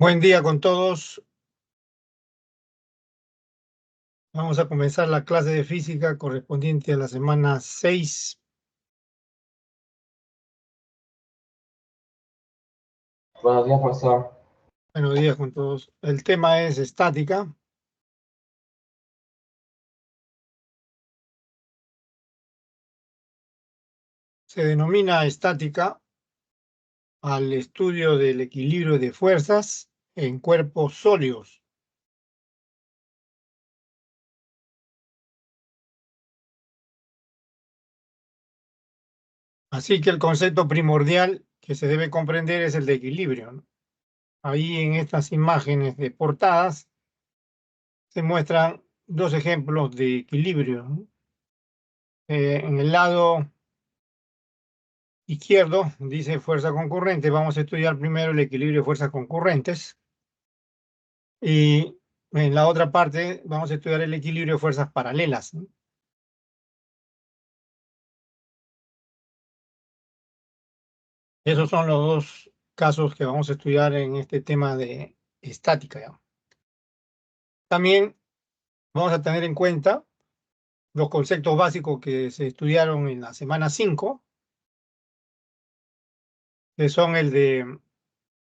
Buen día con todos. Vamos a comenzar la clase de física correspondiente a la semana 6. Buenos días, profesor. Buenos días con todos. El tema es estática. Se denomina estática al estudio del equilibrio de fuerzas en cuerpos sólidos. Así que el concepto primordial que se debe comprender es el de equilibrio, ¿no? Ahí en estas imágenes de portadas se muestran dos ejemplos de equilibrio, ¿no? En el lado izquierdo dice fuerza concurrente. Vamos a estudiar primero el equilibrio de fuerzas concurrentes. Y en la otra parte vamos a estudiar el equilibrio de fuerzas paralelas, ¿no? Esos son los dos casos que vamos a estudiar en este tema de estática, ¿ya? También vamos a tener en cuenta los conceptos básicos que se estudiaron en la semana 5, que son el de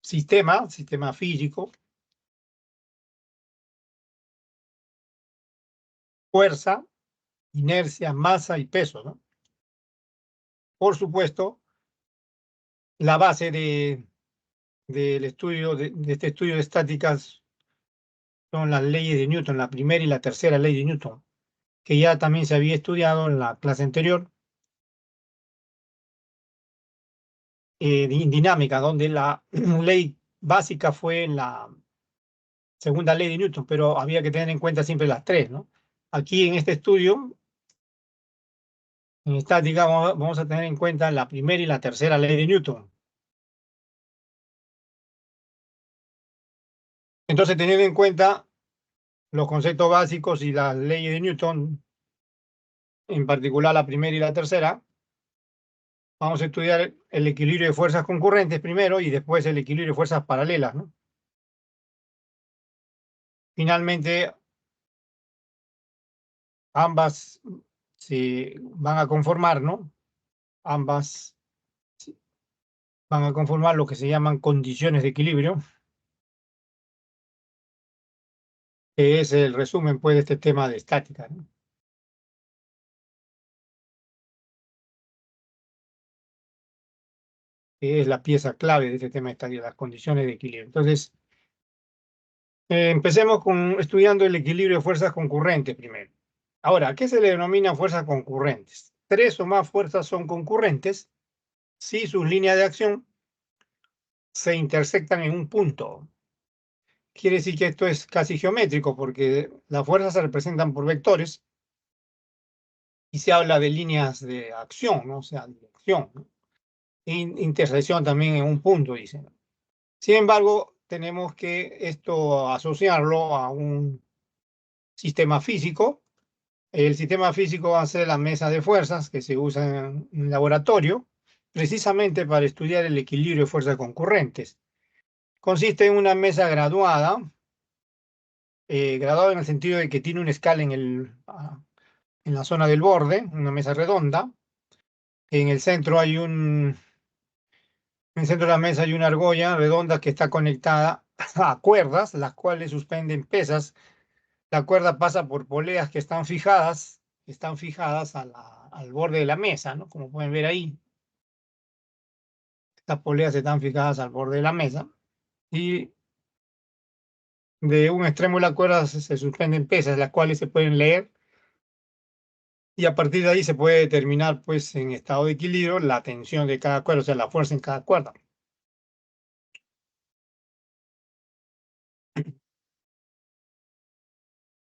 sistema físico, fuerza, inercia, masa y peso, ¿no? Por supuesto, la base del estudio, de este estudio de estáticas son las leyes de Newton, la primera y la tercera ley de Newton, que ya también se había estudiado en la clase anterior, dinámica, donde la ley básica fue la segunda ley de Newton, pero había que tener en cuenta siempre las tres, ¿no? Aquí en este estudio, en estática, vamos a tener en cuenta la primera y la tercera ley de Newton. Entonces, teniendo en cuenta los conceptos básicos y las leyes de Newton, en particular la primera y la tercera, vamos a estudiar el equilibrio de fuerzas concurrentes primero y después el equilibrio de fuerzas paralelas, ¿no? Finalmente, ambas se van a conformar, ¿no? Ambas van a conformar lo que se llaman condiciones de equilibrio, que es el resumen, pues, de este tema de estática, ¿no? Que es la pieza clave de este tema de estática, las condiciones de equilibrio. Entonces, empecemos con estudiando el equilibrio de fuerzas concurrentes primero. Ahora, ¿a qué se le denomina fuerzas concurrentes? Tres o más fuerzas son concurrentes si sus líneas de acción se intersectan en un punto. Quiere decir que esto es casi geométrico porque las fuerzas se representan por vectores y se habla de líneas de acción, ¿no? O sea, dirección, ¿no? Intersección también en un punto, dicen. Sin embargo, tenemos que esto asociarlo a un sistema físico. El sistema físico va a ser la mesa de fuerzas que se usa en un laboratorio, precisamente para estudiar el equilibrio de fuerzas concurrentes. Consiste en una mesa graduada, graduada en el sentido de que tiene una escala en la zona del borde, una mesa redonda. En el centro en el centro de la mesa hay una argolla redonda que está conectada a cuerdas, las cuales suspenden pesas. La cuerda pasa por poleas que están fijadas al borde de la mesa, ¿no? Como pueden ver ahí, estas poleas están fijadas al borde de la mesa y de un extremo de la cuerda se suspenden pesas, las cuales se pueden leer y a partir de ahí se puede determinar, pues, en estado de equilibrio la tensión de cada cuerda, o sea, la fuerza en cada cuerda.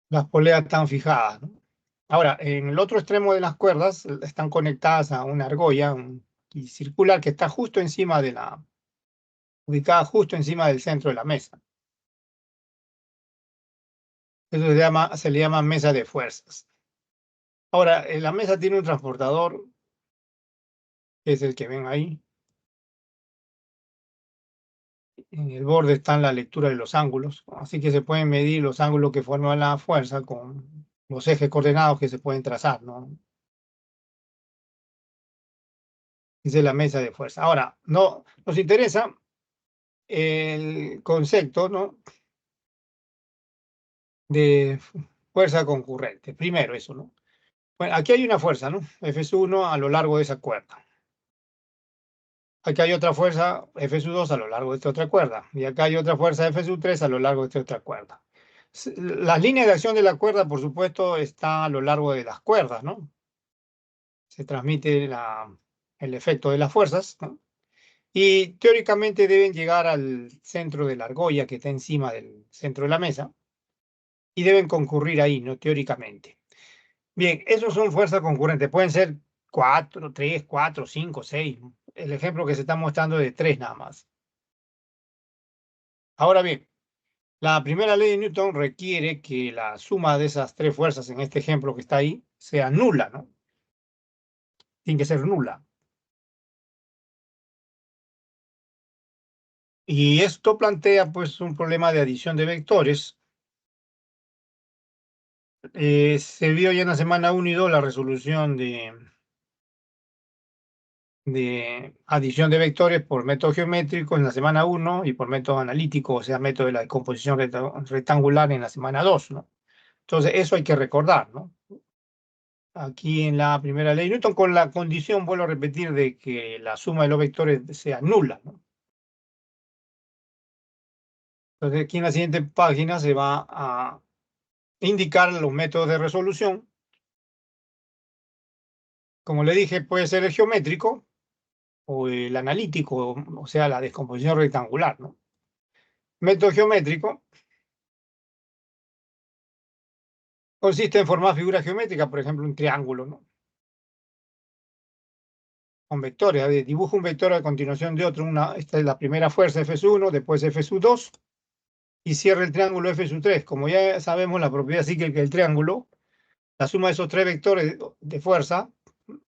Las poleas están fijadas, ¿no? Ahora, en el otro extremo de las cuerdas están conectadas a una argolla y circular que está justo encima ubicada justo encima del centro de la mesa. Eso se le llama mesa de fuerzas. Ahora, la mesa tiene un transportador, que es el que ven ahí, En el borde está la lectura de los ángulos, así que se pueden medir los ángulos que forman la fuerza con los ejes coordenados que se pueden trazar, ¿no? Esa es la mesa de fuerza. Ahora, no nos interesa el concepto, ¿no?, de fuerza concurrente. Primero eso, ¿no? Bueno, aquí hay una fuerza, ¿no? F1 a lo largo de esa cuerda. Aquí hay otra fuerza F2 a lo largo de esta otra cuerda. Y acá hay otra fuerza F3 a lo largo de esta otra cuerda. Las líneas de acción de la cuerda, por supuesto, está a lo largo de las cuerdas, ¿no? Se transmite el efecto de las fuerzas, ¿no? Y teóricamente deben llegar al centro de la argolla que está encima del centro de la mesa y deben concurrir ahí, ¿no? Teóricamente. Bien, esos son fuerzas concurrentes. Pueden ser 4, 3, 4, 5, 6. El ejemplo que se está mostrando es de 3 nada más. Ahora bien, la primera ley de Newton requiere que la suma de esas 3 fuerzas en este ejemplo que está ahí sea nula, ¿no? Tiene que ser nula. Y esto plantea pues un problema de adición de vectores. Se vio ya en la semana 1 y 2 la resolución de adición de vectores por método geométrico en la semana 1 y por método analítico, o sea, método de la descomposición rectangular en la semana 2, ¿no? Entonces, eso hay que recordar, ¿no? Aquí en la primera ley de Newton, con la condición, vuelvo a repetir, de que la suma de los vectores sea nula, ¿no? Entonces, aquí en la siguiente página se va a indicar los métodos de resolución. Como le dije, puede ser el geométrico o el analítico, o sea, la descomposición rectangular, ¿no? Método geométrico consiste en formar figuras geométricas, por ejemplo, un triángulo, ¿no? Con vectores. A ver, dibujo un vector a continuación de otro. Esta es la primera fuerza, F1, después F2, y cierra el triángulo F3. Como ya sabemos la propiedad cíclica del triángulo, la suma de esos 3 vectores de fuerza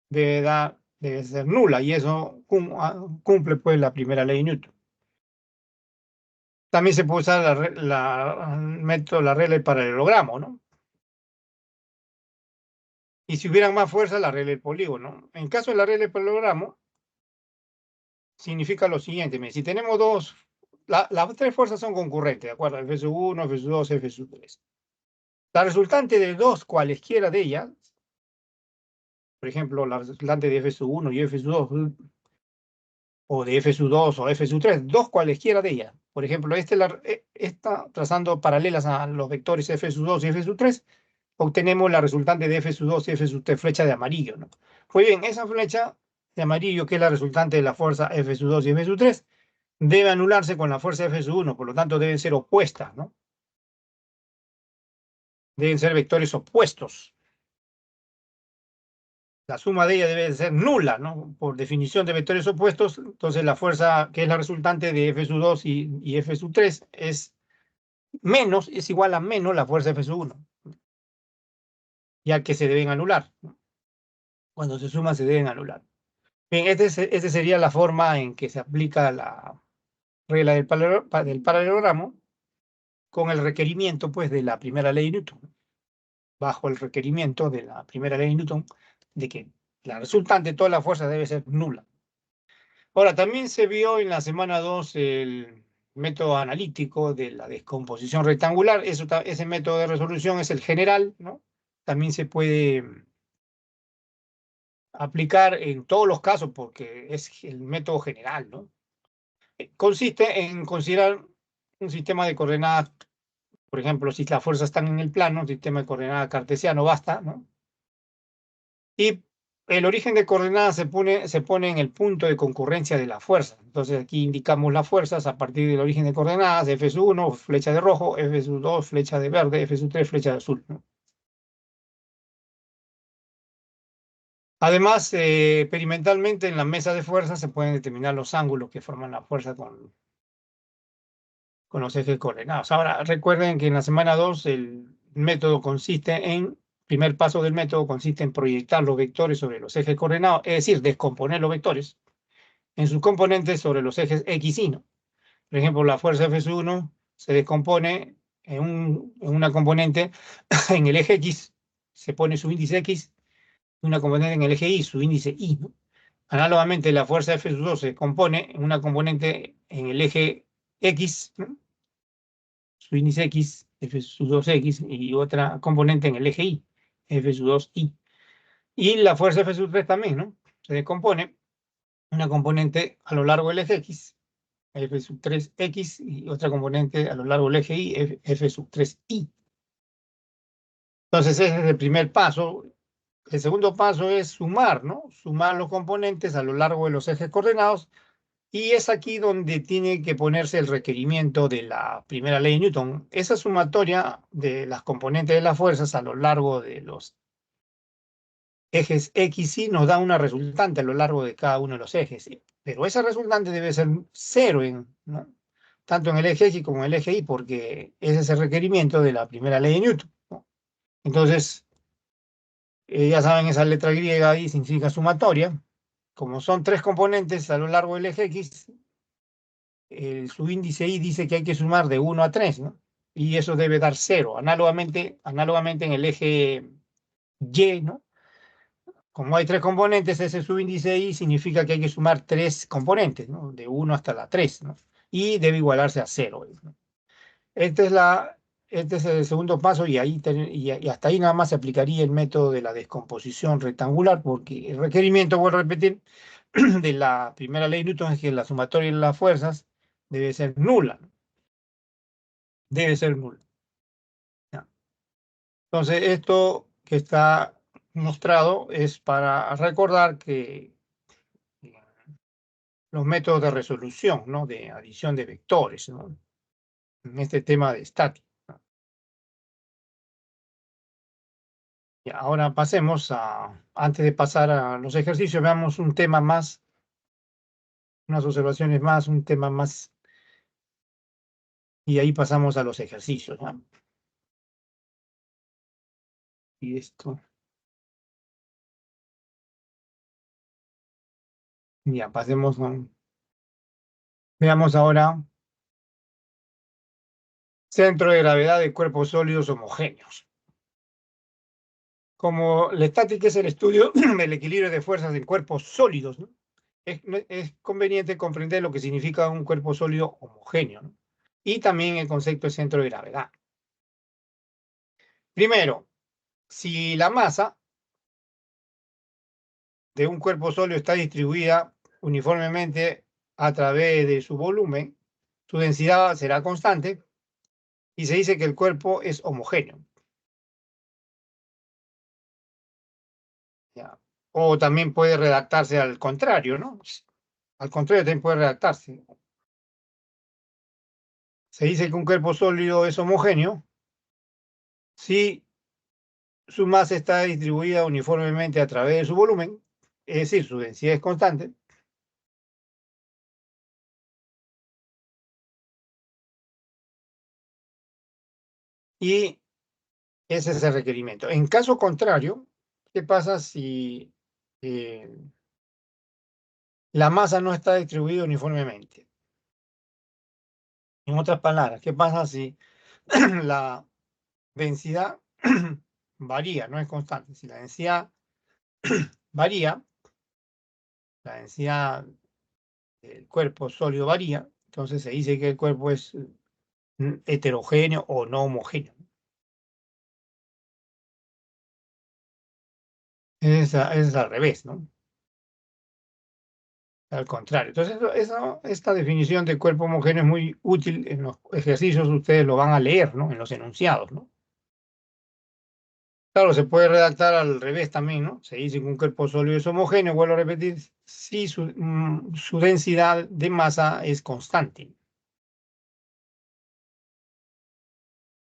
debe ser nula, y eso cumple pues la primera ley de Newton. También se puede usar la regla del paralelogramo, ¿no? Y si hubieran más fuerza, la regla del polígono. En caso de la regla del paralelogramo, significa lo siguiente: si tenemos las 3 fuerzas son concurrentes, ¿de acuerdo? F1, F2, F3. La resultante de dos cualesquiera de ellas, por ejemplo, la resultante de F1 y F2, o de F2 o F3, dos cualesquiera de ellas. Por ejemplo, esta trazando paralelas a los vectores F2 y F3, obtenemos la resultante de F2 y F3, flecha de amarillo, ¿no? Pues bien, esa flecha de amarillo, que es la resultante de la fuerza F2 y F3, debe anularse con la fuerza F1, por lo tanto deben ser opuestas, ¿no? Deben ser vectores opuestos. La suma de ellas debe ser nula, ¿no? Por definición de vectores opuestos, entonces la fuerza que es la resultante de F2 y F3 es igual a menos la fuerza F1, ya que se deben anular, ¿no? Cuando se suman se deben anular. Bien, esta sería la forma en que se aplica la regla del paralelogramo con el requerimiento pues de la primera ley de Newton, ¿no? Bajo el requerimiento de la primera ley de Newton de que la resultante de toda la fuerza debe ser nula. Ahora, también se vio en la semana 2 el método analítico de la descomposición rectangular. Ese método de resolución es el general, ¿no? También se puede aplicar en todos los casos porque es el método general, ¿no? Consiste en considerar un sistema de coordenadas. Por ejemplo, si las fuerzas están en el plano, un sistema de coordenadas cartesiano basta, ¿no? Y el origen de coordenadas se pone en el punto de concurrencia de la fuerza. Entonces aquí indicamos las fuerzas a partir del origen de coordenadas: F1, flecha de rojo; F2, flecha de verde; F3, flecha de azul, ¿no? Además, experimentalmente en la mesa de fuerzas se pueden determinar los ángulos que forman la fuerza con los ejes coordenados. Ahora, recuerden que en la semana 2 primer paso del método consiste en proyectar los vectores sobre los ejes coordenados, es decir, descomponer los vectores en sus componentes sobre los ejes X y, ¿no? Por ejemplo, la fuerza F1 se descompone en una componente en el eje X, se pone su índice X, y una componente en el eje Y, su índice Y, ¿no? Análogamente, la fuerza F2 se compone en una componente en el eje X, ¿no? Su índice X, F2X, y otra componente en el eje Y, F2Y. Y la fuerza F3 también, ¿no? Se descompone una componente a lo largo del eje X, F3X, y otra componente a lo largo del eje Y, F3Y. Entonces, ese es el primer paso. El segundo paso es sumar, ¿no? Sumar los componentes a lo largo de los ejes coordenados. Y es aquí donde tiene que ponerse el requerimiento de la primera ley de Newton. Esa sumatoria de las componentes de las fuerzas a lo largo de los ejes X y nos da una resultante a lo largo de cada uno de los ejes. Pero esa resultante debe ser cero, ¿no? Tanto en el eje X como en el eje Y, porque ese es el requerimiento de la primera ley de Newton, ¿no? Entonces, ya saben, esa letra griega ahí significa sumatoria. Como son tres componentes a lo largo del eje X, su índice Y dice que hay que sumar de 1 a 3, ¿no? Y eso debe dar 0. Análogamente en el eje Y, ¿no? Como hay tres componentes, ese subíndice Y significa que hay que sumar tres componentes, ¿no? De 1 hasta la 3, ¿no? Y debe igualarse a 0, ¿no? Este es este es el segundo paso y, y hasta ahí nada más se aplicaría el método de la descomposición rectangular, porque el requerimiento, vuelvo a repetir, de la primera ley de Newton es que la sumatoria de las fuerzas debe ser nula, ¿no? Debe ser nula. ¿Ya? Entonces, esto que está mostrado es para recordar que los métodos de resolución, ¿no? De adición de vectores, ¿no? En este tema de estática. Y ahora pasemos antes de pasar a los ejercicios, veamos un tema más, unas observaciones más, un tema más, y ahí pasamos a los ejercicios, ¿no? Y esto, ya pasemos, veamos ahora centro de gravedad de cuerpos sólidos homogéneos. Como la estática es el estudio del equilibrio de fuerzas en cuerpos sólidos, ¿no? Es conveniente comprender lo que significa un cuerpo sólido homogéneo, ¿no? Y también el concepto de centro de gravedad. Primero, si la masa de un cuerpo sólido está distribuida uniformemente a través de su volumen, su densidad será constante y se dice que el cuerpo es homogéneo. ¿Ya? O también puede redactarse al contrario, ¿no? Al contrario, también puede redactarse. Se dice que un cuerpo sólido es homogéneo si su masa está distribuida uniformemente a través de su volumen, es decir, su densidad es constante, y ese es el requerimiento. En caso contrario, ¿qué pasa si la masa no está distribuida uniformemente? En otras palabras, ¿qué pasa si la densidad varía, no es constante? Si la densidad varía, la densidad del cuerpo sólido varía, entonces se dice que el cuerpo es heterogéneo o no homogéneo. Es al revés, ¿no? Al contrario. Entonces, esta definición de cuerpo homogéneo es muy útil en los ejercicios, ustedes lo van a leer, ¿no? En los enunciados, ¿no? Claro, se puede redactar al revés también, ¿no? Se dice que un cuerpo sólido es homogéneo, vuelvo a repetir, si su densidad de masa es constante.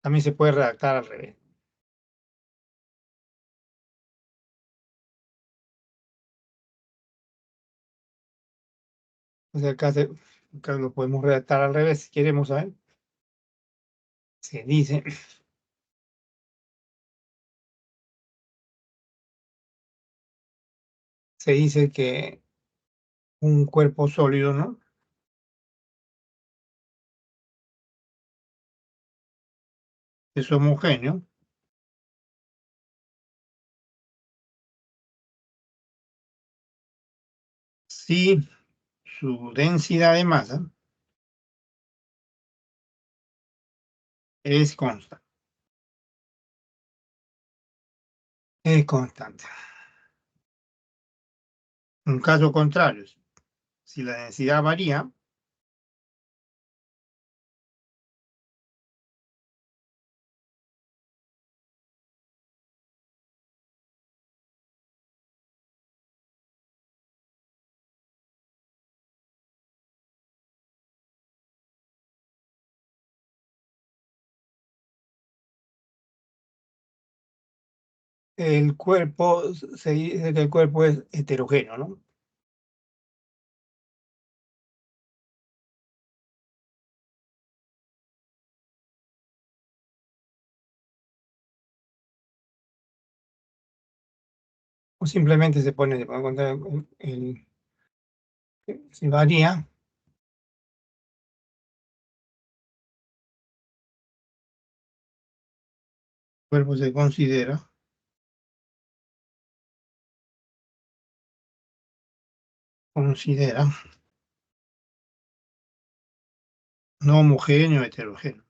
También se puede redactar al revés. Entonces acá lo podemos redactar al revés si queremos, ¿saber? Se dice, se dice que un cuerpo sólido, ¿no? es homogéneo, si su densidad de masa es constante. Es constante. En caso contrario, si la densidad varía, el cuerpo, se dice que el cuerpo es heterogéneo, ¿no? O simplemente se pone si varía, el cuerpo se considera no homogéneo, heterogéneo.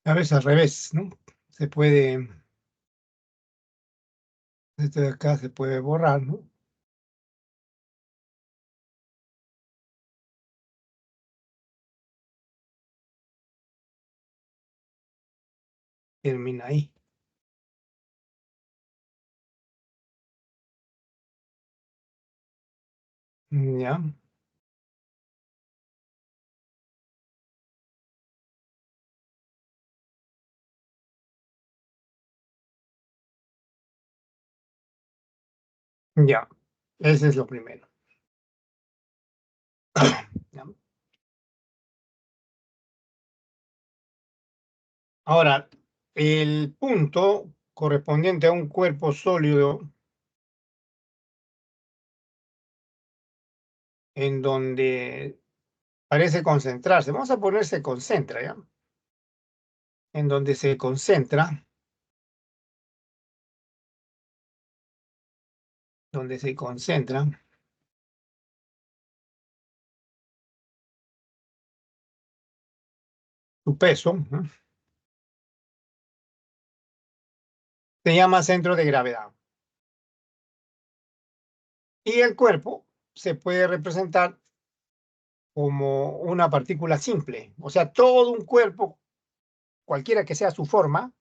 A veces al revés, ¿no? Se puede, esto de acá se puede borrar, ¿no? Termina ahí. Ya, ya. Ese es lo primero. Ya. Ahora, el punto correspondiente a un cuerpo sólido en donde parece concentrarse. Vamos a poner se concentra, ¿ya? En donde se concentra, donde se concentra su peso, ¿no? Se llama centro de gravedad. Y el cuerpo se puede representar como una partícula simple. O sea, todo un cuerpo, cualquiera que sea su forma,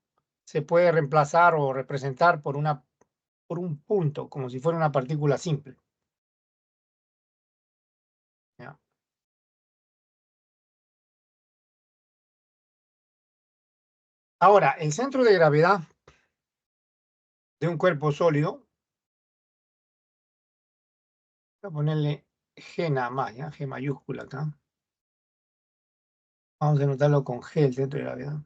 se puede reemplazar o representar por un punto, como si fuera una partícula simple. ¿Ya? Ahora, el centro de gravedad de un cuerpo sólido, voy a ponerle G nada más, ¿ya? G mayúscula acá. Vamos a anotarlo con G, el centro de gravedad.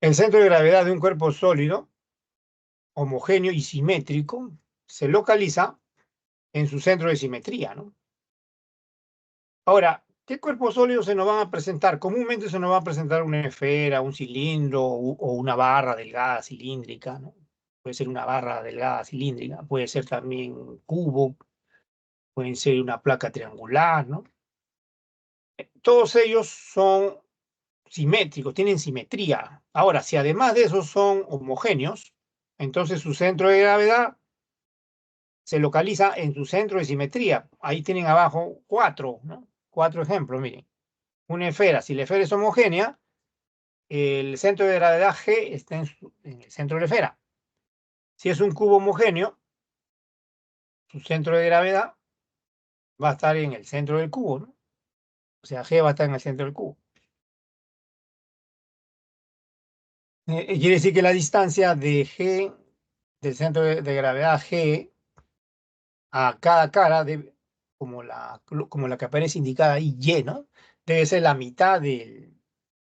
El centro de gravedad de un cuerpo sólido, homogéneo y simétrico, se localiza en su centro de simetría, ¿no? Ahora, ¿qué cuerpos sólidos se nos van a presentar? Comúnmente se nos va a presentar una esfera, un cilindro o una barra delgada cilíndrica, ¿no? Puede ser una barra delgada cilíndrica, puede ser también un cubo, pueden ser una placa triangular, ¿no? Todos ellos son simétricos, tienen simetría. Ahora, si además de eso son homogéneos, entonces su centro de gravedad se localiza en su centro de simetría. Ahí tienen abajo cuatro, ¿no? Cuatro ejemplos, miren. Una esfera, si la esfera es homogénea, el centro de gravedad G está en el centro de la esfera. Si es un cubo homogéneo, su centro de gravedad va a estar en el centro del cubo, ¿no? O sea, G va a estar en el centro del cubo. Quiere decir que la distancia de G, del centro de gravedad G, a cada cara, como la que aparece indicada ahí, Y, ¿no? Debe ser la mitad del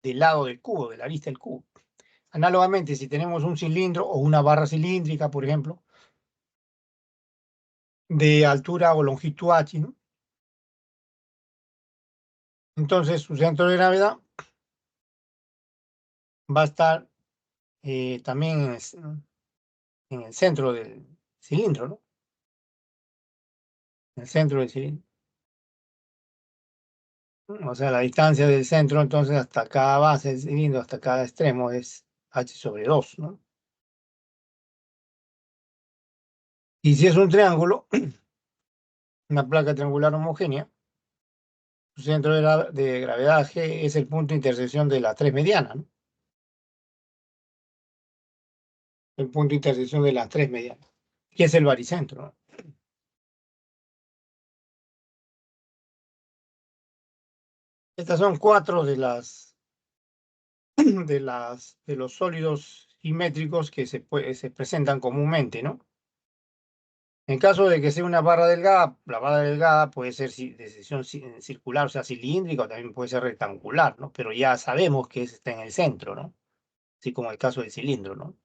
lado del cubo, de la arista del cubo. Análogamente, si tenemos un cilindro o una barra cilíndrica, por ejemplo, de altura o longitud h, ¿no? Entonces su centro de gravedad va a estar también en el centro del cilindro, ¿no? En el centro del cilindro. O sea, la distancia del centro, entonces, hasta cada base del cilindro, hasta cada extremo, es h/2, ¿no? Y si es un triángulo, una placa triangular homogénea, su centro de gravedad G es el punto de intersección de las tres medianas, ¿no? El punto de intersección de las tres medianas, que es el baricentro, ¿no? Estas son cuatro de los sólidos simétricos que se presentan comúnmente, ¿no? En caso de que sea una barra delgada, la barra delgada puede ser de sección circular, o sea, cilíndrica, o también puede ser rectangular, ¿no? Pero ya sabemos que está en el centro, ¿no? Así como el caso del cilindro, ¿no?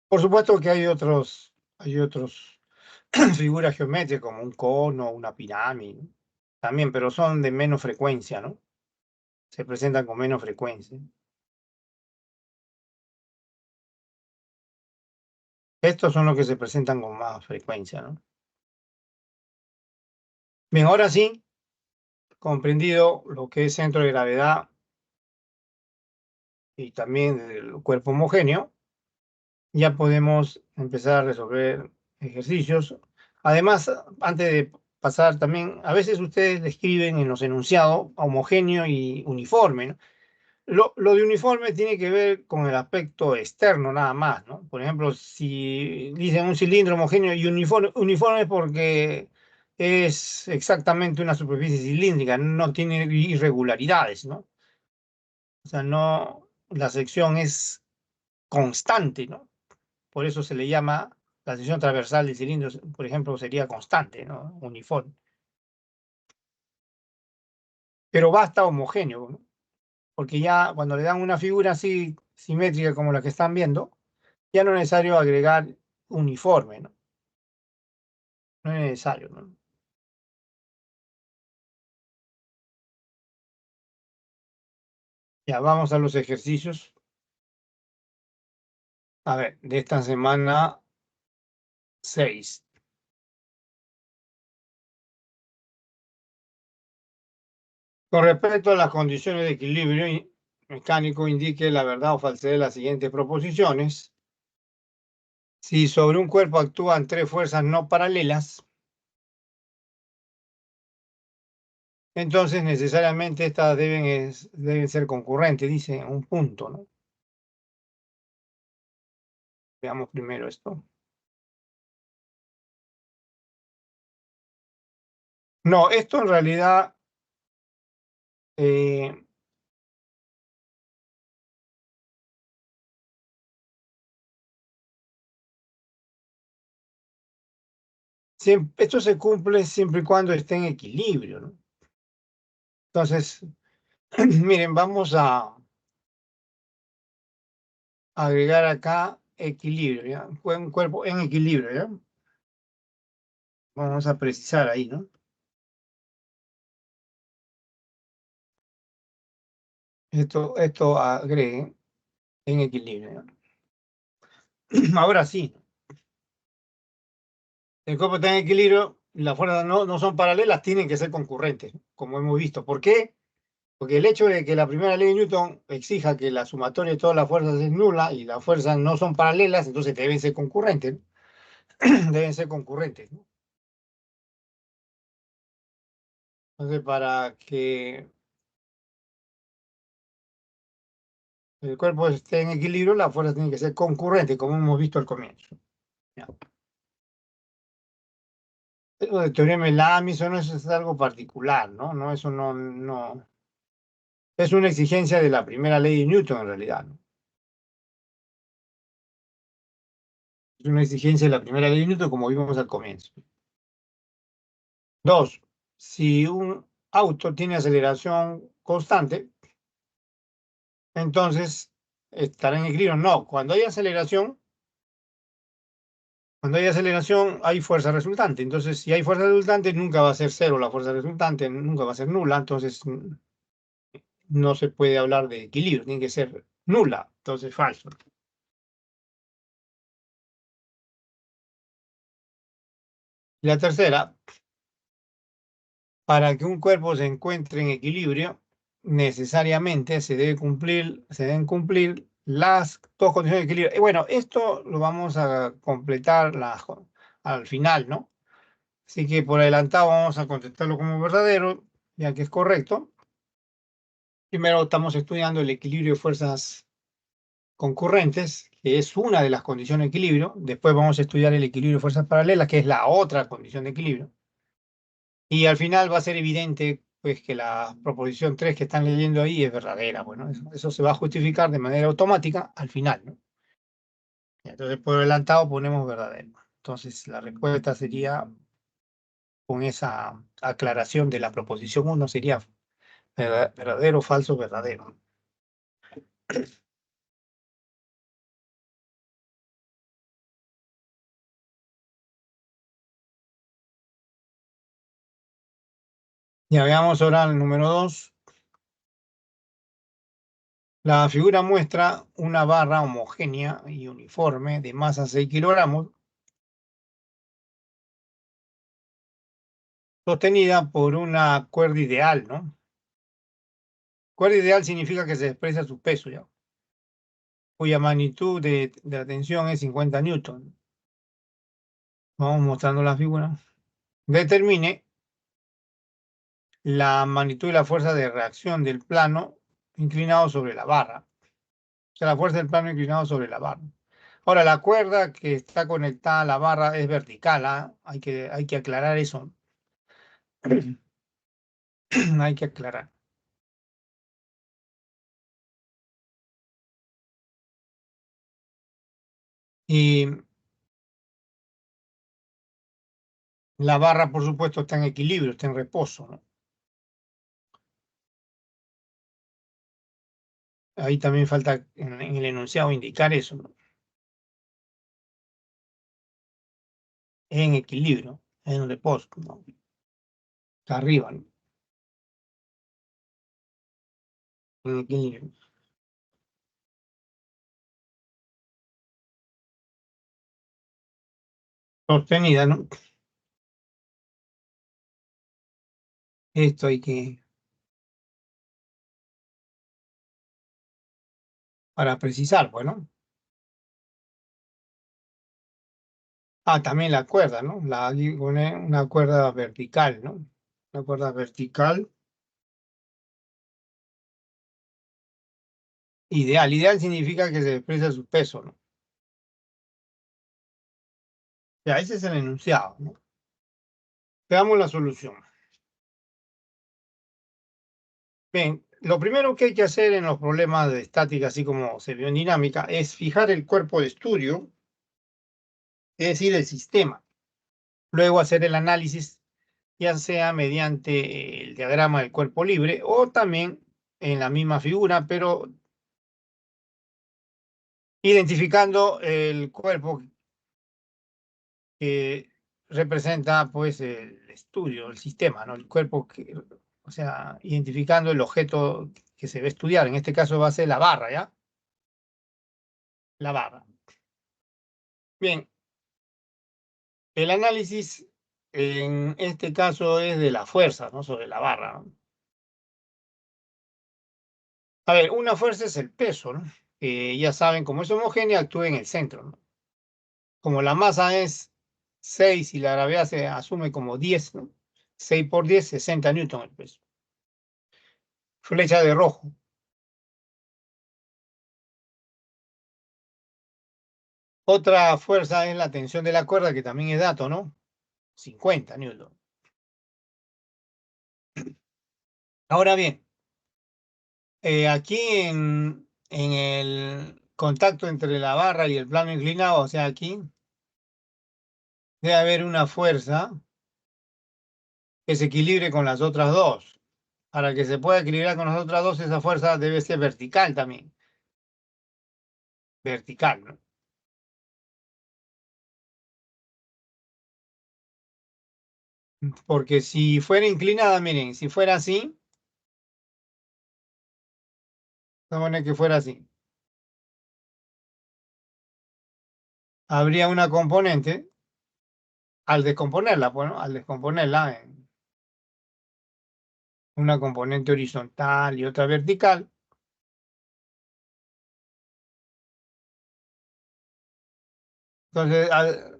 Por supuesto que hay otros figuras geométricas como un cono, una pirámide, ¿no? También, pero son de menos frecuencia, ¿no? Se presentan con menos frecuencia. Estos son los que se presentan con más frecuencia, ¿no? Bien, ahora sí, comprendido lo que es centro de gravedad y también el cuerpo homogéneo, ya podemos empezar a resolver ejercicios. Además, antes de pasar también, a veces ustedes escriben en los enunciados homogéneo y uniforme, ¿no? Lo de uniforme tiene que ver con el aspecto externo nada más, ¿no? Por ejemplo, si dicen un cilindro homogéneo y uniforme es porque es exactamente una superficie cilíndrica, no tiene irregularidades, ¿no? O sea, no, la sección es constante, ¿no? Por eso se le llama la sección transversal del cilindro, por ejemplo, sería constante, ¿no? Uniforme. Pero basta homogéneo, ¿no? Porque ya cuando le dan una figura así simétrica como la que están viendo, ya no es necesario agregar uniforme, ¿no? No es necesario, ¿no? Ya vamos a los ejercicios. A ver, de esta semana 6. Con respecto a las condiciones de equilibrio mecánico, indique la verdad o falsedad de las siguientes proposiciones. Si sobre un cuerpo actúan tres fuerzas no paralelas, entonces necesariamente estas deben ser concurrentes, dice un punto, ¿no? Veamos primero esto. No, esto en realidad eh, esto se cumple siempre y cuando esté en equilibrio, ¿no? Entonces, miren, vamos a agregar acá equilibrio, ¿ya? Un cuerpo en equilibrio, ¿ya? Vamos a precisar ahí, ¿no? Esto agregue en equilibrio, ¿ya? Ahora sí, el cuerpo está en equilibrio, las fuerzas no son paralelas, tienen que ser concurrentes, como hemos visto. ¿Por qué? Porque el hecho de que la primera ley de Newton exija que la sumatoria de todas las fuerzas es nula y las fuerzas no son paralelas, entonces deben ser concurrentes, ¿no? Deben ser concurrentes, ¿no? Entonces, para que el cuerpo esté en equilibrio, las fuerzas tienen que ser concurrentes, como hemos visto al comienzo. Ya. Eso de teorema de Lamy, eso no es algo particular, ¿no? No, eso no. Es una exigencia de la primera ley de Newton, en realidad, ¿no? Es una exigencia de la primera ley de Newton, como vimos al comienzo. Dos, si un auto tiene aceleración constante, entonces estará en equilibrio. No, cuando hay aceleración, hay fuerza resultante. Entonces, si hay fuerza resultante, nunca va a ser cero la fuerza resultante, nunca va a ser nula. Entonces, no se puede hablar de equilibrio, tiene que ser nula. Entonces, falso. Y la tercera, para que un cuerpo se encuentre en equilibrio, necesariamente se deben cumplir las dos condiciones de equilibrio. Y bueno, esto lo vamos a completar al final, ¿no? Así que por adelantado vamos a contestarlo como verdadero, ya que es correcto. Primero estamos estudiando el equilibrio de fuerzas concurrentes, que es una de las condiciones de equilibrio. Después vamos a estudiar el equilibrio de fuerzas paralelas, que es la otra condición de equilibrio. Y al final va a ser evidente pues, que la proposición 3 que están leyendo ahí es verdadera. Bueno, eso se va a justificar de manera automática al final, ¿no? Entonces, por adelantado ponemos verdadero. Entonces, la respuesta sería, con esa aclaración de la proposición uno sería verdadero, falso, verdadero. Ya veamos ahora el número 2. La figura muestra una barra homogénea y uniforme de masa 6 kilogramos, sostenida por una cuerda ideal, ¿no? Cuerda ideal significa que se expresa su peso, ¿ya? Cuya magnitud de la tensión es 50 newton. Vamos mostrando la figura. Determine la magnitud de la fuerza de reacción del plano inclinado sobre la barra. O sea, la fuerza del plano inclinado sobre la barra. Ahora, la cuerda que está conectada a la barra es vertical, ¿ah? Hay que aclarar eso. Hay que aclarar. Y la barra, por supuesto, está en equilibrio, está en reposo, ¿no? Ahí también falta en el enunciado indicar eso, ¿no? En equilibrio, en reposo, ¿no? Está arriba, ¿no? En equilibrio. Sostenida, ¿no? Esto hay que, para precisar, bueno. Ah, también la cuerda, ¿no? Una cuerda vertical, ¿no? Una cuerda vertical. Ideal. Ideal significa que se expresa su peso, ¿no? Ya, ese es el enunciado, ¿no? Veamos la solución. Bien, lo primero que hay que hacer en los problemas de estática, así como se vio en dinámica, es fijar el cuerpo de estudio, es decir, el sistema. Luego hacer el análisis, ya sea mediante el diagrama del cuerpo libre o también en la misma figura, pero identificando el cuerpo que representa pues el estudio, el sistema, ¿no? El cuerpo que, o sea, identificando el objeto que se va a estudiar. En este caso va a ser la barra, ¿ya? La barra. Bien, el análisis en este caso es de la fuerza, ¿no? Sobre la barra, ¿no? A ver, una fuerza es el peso, ¿no? Que ya saben, como es homogénea, actúa en el centro, ¿no? Como la masa es 6 y la gravedad se asume como 10, ¿no? 6 por 10, 60 newton el peso. Flecha de rojo. Otra fuerza es la tensión de la cuerda, que también es dato, ¿no? 50 newton. Ahora bien, aquí en el contacto entre la barra y el plano inclinado, o sea, aquí debe haber una fuerza que se equilibre con las otras dos. Para que se pueda equilibrar con las otras dos, esa fuerza debe ser vertical también. Vertical, ¿no? Porque si fuera inclinada, miren, si fuera así, vamos a poner que fuera así, habría una componente, al descomponerla, bueno, al descomponerla en una componente horizontal y otra vertical, entonces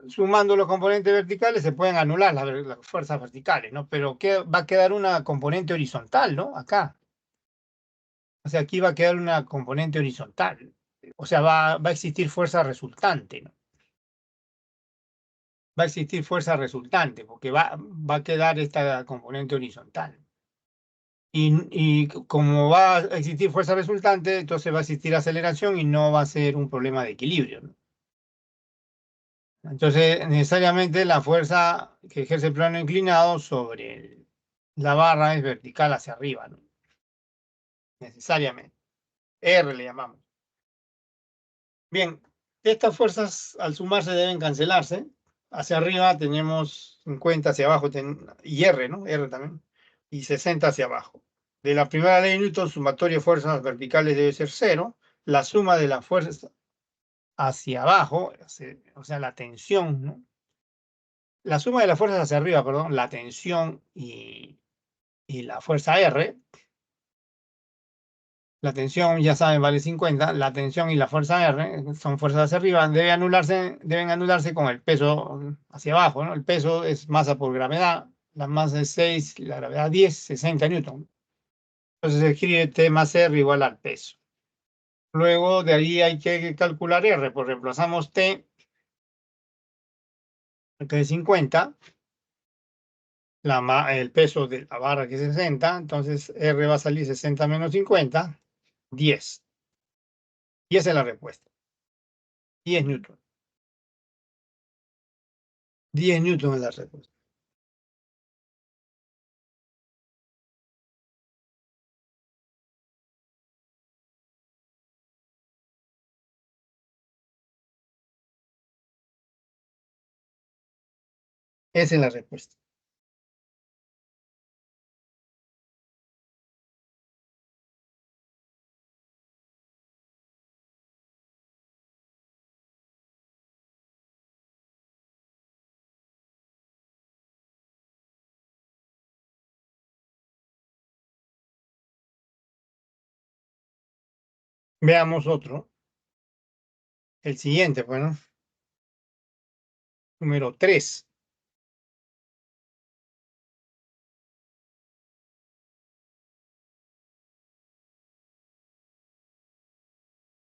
sumando los componentes verticales se pueden anular las fuerzas verticales, ¿no? Pero va a quedar una componente horizontal, ¿no? Acá. O sea, aquí va a quedar una componente horizontal. O sea, va a existir fuerza resultante, ¿no? Va a existir fuerza resultante, porque va a quedar esta componente horizontal. Y como va a existir fuerza resultante, entonces va a existir aceleración y no va a ser un problema de equilibrio, ¿no? Entonces, necesariamente la fuerza que ejerce el plano inclinado sobre la barra es vertical hacia arriba, ¿no? Necesariamente. R le llamamos. Bien, estas fuerzas al sumarse deben cancelarse. Hacia arriba tenemos 50, hacia abajo y R, ¿no? R también. Y 60 hacia abajo. De la primera ley de Newton, sumatoria de fuerzas verticales debe ser cero. La suma de las fuerzas hacia abajo, o sea, la tensión, ¿no? La suma de las fuerzas hacia arriba, perdón, la tensión y la fuerza R. La tensión, ya saben, vale 50. La tensión y la fuerza R son fuerzas hacia arriba. Deben anularse con el peso hacia abajo, ¿no? El peso es masa por gravedad. La masa es 6, la gravedad 10, 60 newton. Entonces se escribe T más R igual al peso. Luego de ahí hay que calcular R, pues reemplazamos T, que es 50, el peso de la barra que es 60, entonces R va a salir 60 menos 50, 10. Y esa es la respuesta. 10 newton. 10 newton es la respuesta. Esa es la respuesta. Veamos otro. El siguiente, bueno, número 3.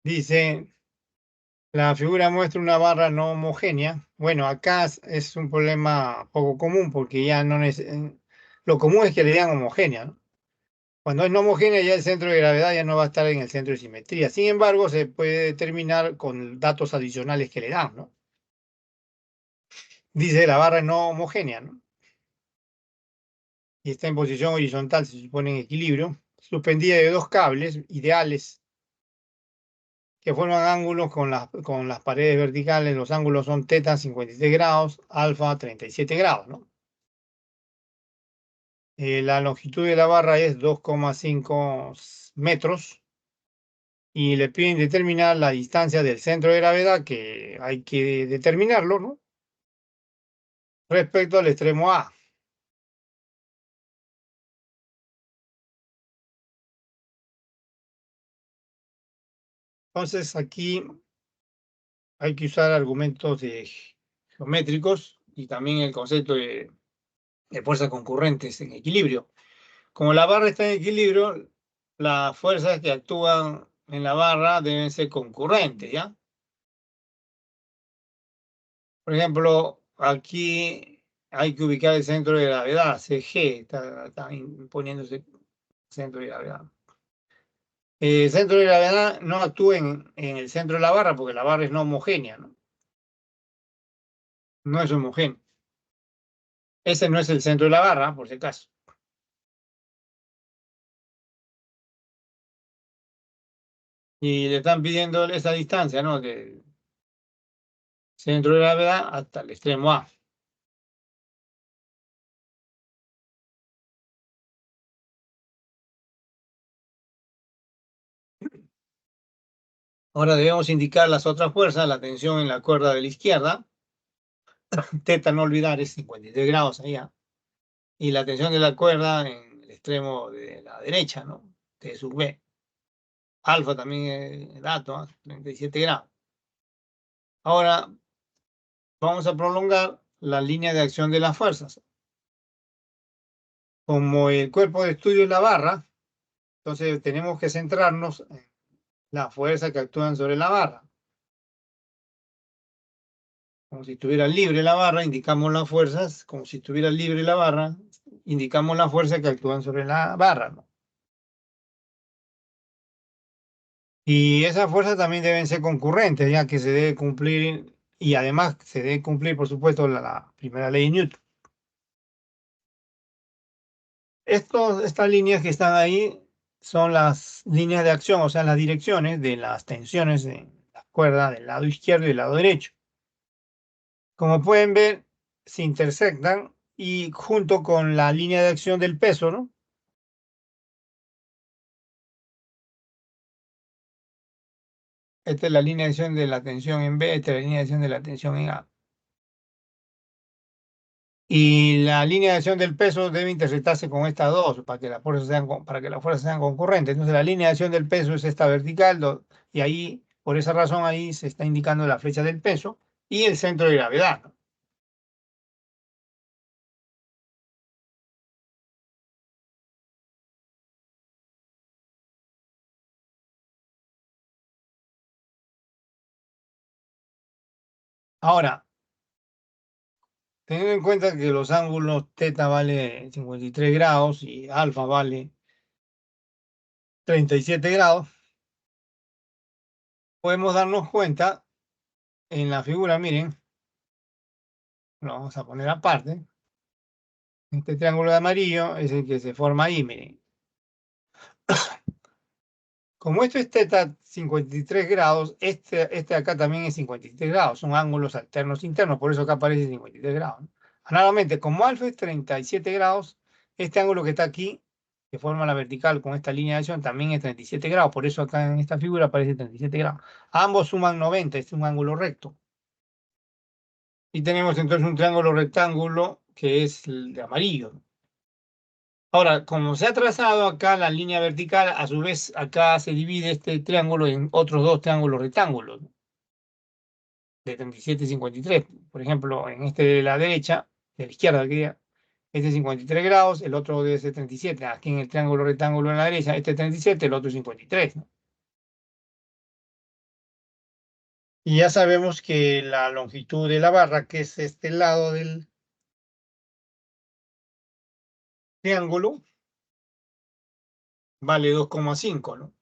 Dice, la figura muestra una barra no homogénea. Bueno, acá es un problema poco común porque ya no lo común es que le digan homogénea, ¿no? Cuando es no homogénea, ya el centro de gravedad ya no va a estar en el centro de simetría. Sin embargo, se puede determinar con datos adicionales que le dan, ¿no? Dice la barra es no homogénea, ¿no? Y está en posición horizontal, se supone en equilibrio, suspendida de dos cables ideales que forman ángulos con las paredes verticales. Los ángulos son teta 53 grados, alfa 37 grados, ¿no? La longitud de la barra es 2,5 metros y le piden determinar la distancia del centro de gravedad, que hay que determinarlo, ¿no? Respecto al extremo A. Entonces aquí hay que usar argumentos geométricos y también el concepto de fuerzas concurrentes en equilibrio. Como la barra está en equilibrio, las fuerzas que actúan en la barra deben ser concurrentes, ¿ya? Por ejemplo, aquí hay que ubicar el centro de gravedad, CG, está imponiéndose centro de gravedad. El centro de gravedad no actúa en el centro de la barra porque la barra es no homogénea, ¿no? No es homogénea. Ese no es el centro de la barra, por si acaso. Y le están pidiendo esa distancia, ¿no? Del centro de gravedad hasta el extremo A. Ahora debemos indicar las otras fuerzas, la tensión en la cuerda de la izquierda, teta no olvidar es 53 grados allá, y la tensión de la cuerda en el extremo de la derecha, ¿no? T sub B. Alfa también es dato, ¿ah? 37 grados. Ahora vamos a prolongar la línea de acción de las fuerzas. Como el cuerpo de estudio es la barra, entonces tenemos que centrarnos en la fuerza que actúan sobre la barra. Como si estuviera libre la barra, indicamos las fuerzas. Como si estuviera libre la barra, indicamos las fuerzas que actúan sobre la barra, ¿no? Y esas fuerzas también deben ser concurrentes, ya que se debe cumplir, y además se debe cumplir, por supuesto, la primera ley de Newton. Estas líneas que están ahí son las líneas de acción, o sea, las direcciones de las tensiones en la cuerda del lado izquierdo y del lado derecho. Como pueden ver, se intersectan y junto con la línea de acción del peso, ¿no? Esta es la línea de acción de la tensión en B, esta es la línea de acción de la tensión en A. Y la línea de acción del peso debe intersectarse con estas dos para que las fuerzas sean concurrentes. Entonces, la línea de acción del peso es esta vertical, y ahí, por esa razón, ahí se está indicando la flecha del peso y el centro de gravedad, ¿no? Ahora, teniendo en cuenta que los ángulos teta vale 53 grados y alfa vale 37 grados, podemos darnos cuenta en la figura, miren, lo vamos a poner aparte. Este triángulo de amarillo es el que se forma ahí, miren. Como esto es teta 53 grados, este acá también es 53 grados. Son ángulos alternos internos, por eso acá aparece 53 grados, ¿no? Análogamente, como alfa es 37 grados, este ángulo que está aquí, que forma la vertical con esta línea de acción, también es 37 grados. Por eso acá en esta figura aparece 37 grados. Ambos suman 90, este es un ángulo recto. Y tenemos entonces un triángulo rectángulo que es el de amarillo, ¿no? Ahora, como se ha trazado acá la línea vertical, a su vez acá se divide este triángulo en otros dos triángulos rectángulos, ¿no? De 37 y 53. Por ejemplo, en este de la derecha, de la izquierda, quería, este es 53 grados, el otro debe ser 37. Aquí en el triángulo rectángulo en la derecha, este es 37, el otro es 53, ¿no? Y ya sabemos que la longitud de la barra, que es este lado del triángulo, vale 2,5, ¿no?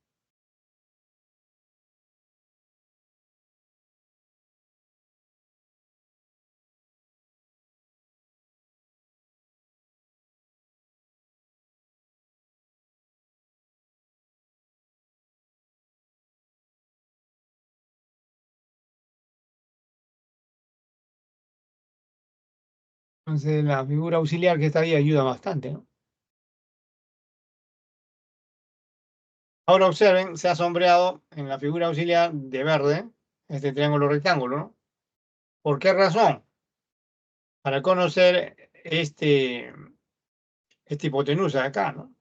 Entonces, la figura auxiliar que está ahí ayuda bastante, ¿no? Ahora observen, se ha sombreado en la figura auxiliar de verde este triángulo rectángulo, ¿no? ¿Por qué razón? Para conocer esta hipotenusa de acá, ¿no?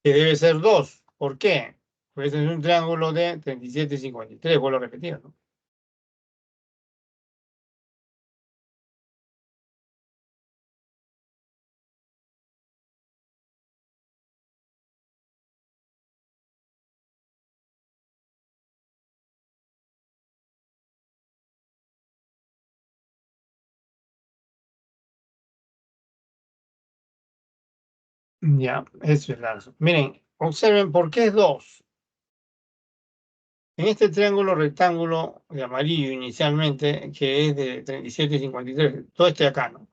Que debe ser 2. ¿Por qué? Pues este es un triángulo de 37 y 53, vuelvo a repetir, ¿no? Ya, eso es la razón. Miren, observen por qué es 2. En este triángulo rectángulo de amarillo inicialmente, que es de 37 y 53, todo este acá, ¿no?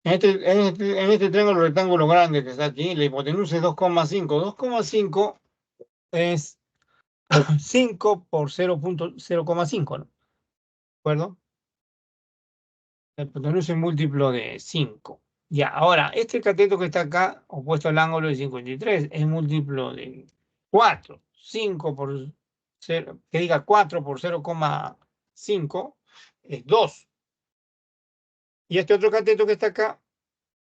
En este triángulo rectángulo grande que está aquí, la hipotenusa es 2,5. 2,5 es 5 por 0,5, ¿no? ¿De acuerdo? La hipotenusa es múltiplo de 5. Ya, ahora, este cateto que está acá, opuesto al ángulo de 53, es múltiplo de 4. 5 por 0, que diga 4 por 0,5 es 2. Y este otro cateto que está acá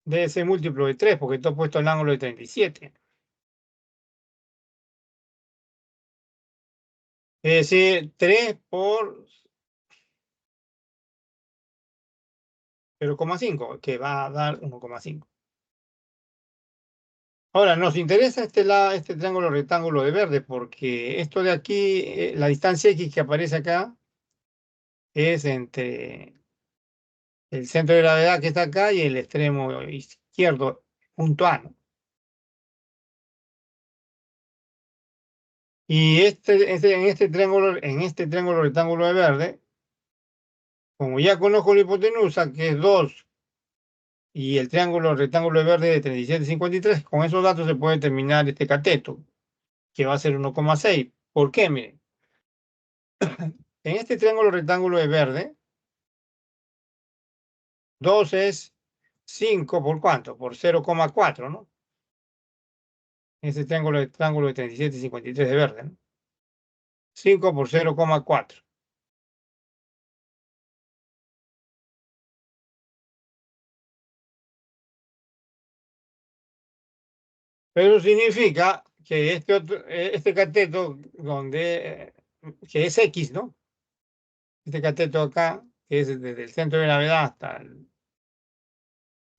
debe ser múltiplo de 3, porque está opuesto al ángulo de 37. Es decir, 3 por 0,5, que va a dar 1,5. Ahora, nos interesa este triángulo rectángulo de verde, porque esto de aquí, la distancia X que aparece acá, es entre el centro de gravedad que está acá y el extremo izquierdo, punto A, ¿no? Y en este triángulo rectángulo de verde, como ya conozco la hipotenusa, que es 2, y el triángulo rectángulo de verde de 37,53, con esos datos se puede determinar este cateto, que va a ser 1,6. ¿Por qué? Miren, en este triángulo rectángulo de verde, 2 es 5 por cuánto, por 0,4, ¿no? Ese triángulo de 37,53 de verde, ¿no? 5 por 0,4. Pero significa que este cateto, que es X, ¿no? Este cateto acá, que es desde el centro de gravedad hasta el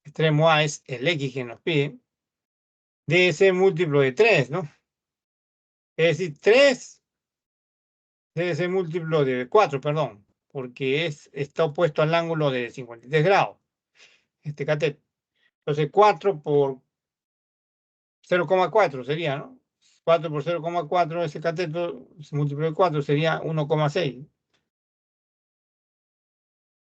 extremo A, es el X que nos pide, debe ser múltiplo de 3, ¿no? Es decir, 3 debe ser múltiplo de 4, perdón, porque está opuesto al ángulo de 53 grados, este cateto. Entonces, 4 por 0,4 sería, ¿no? 4 por 0,4, ese cateto, múltiplo de 4 sería 1,6.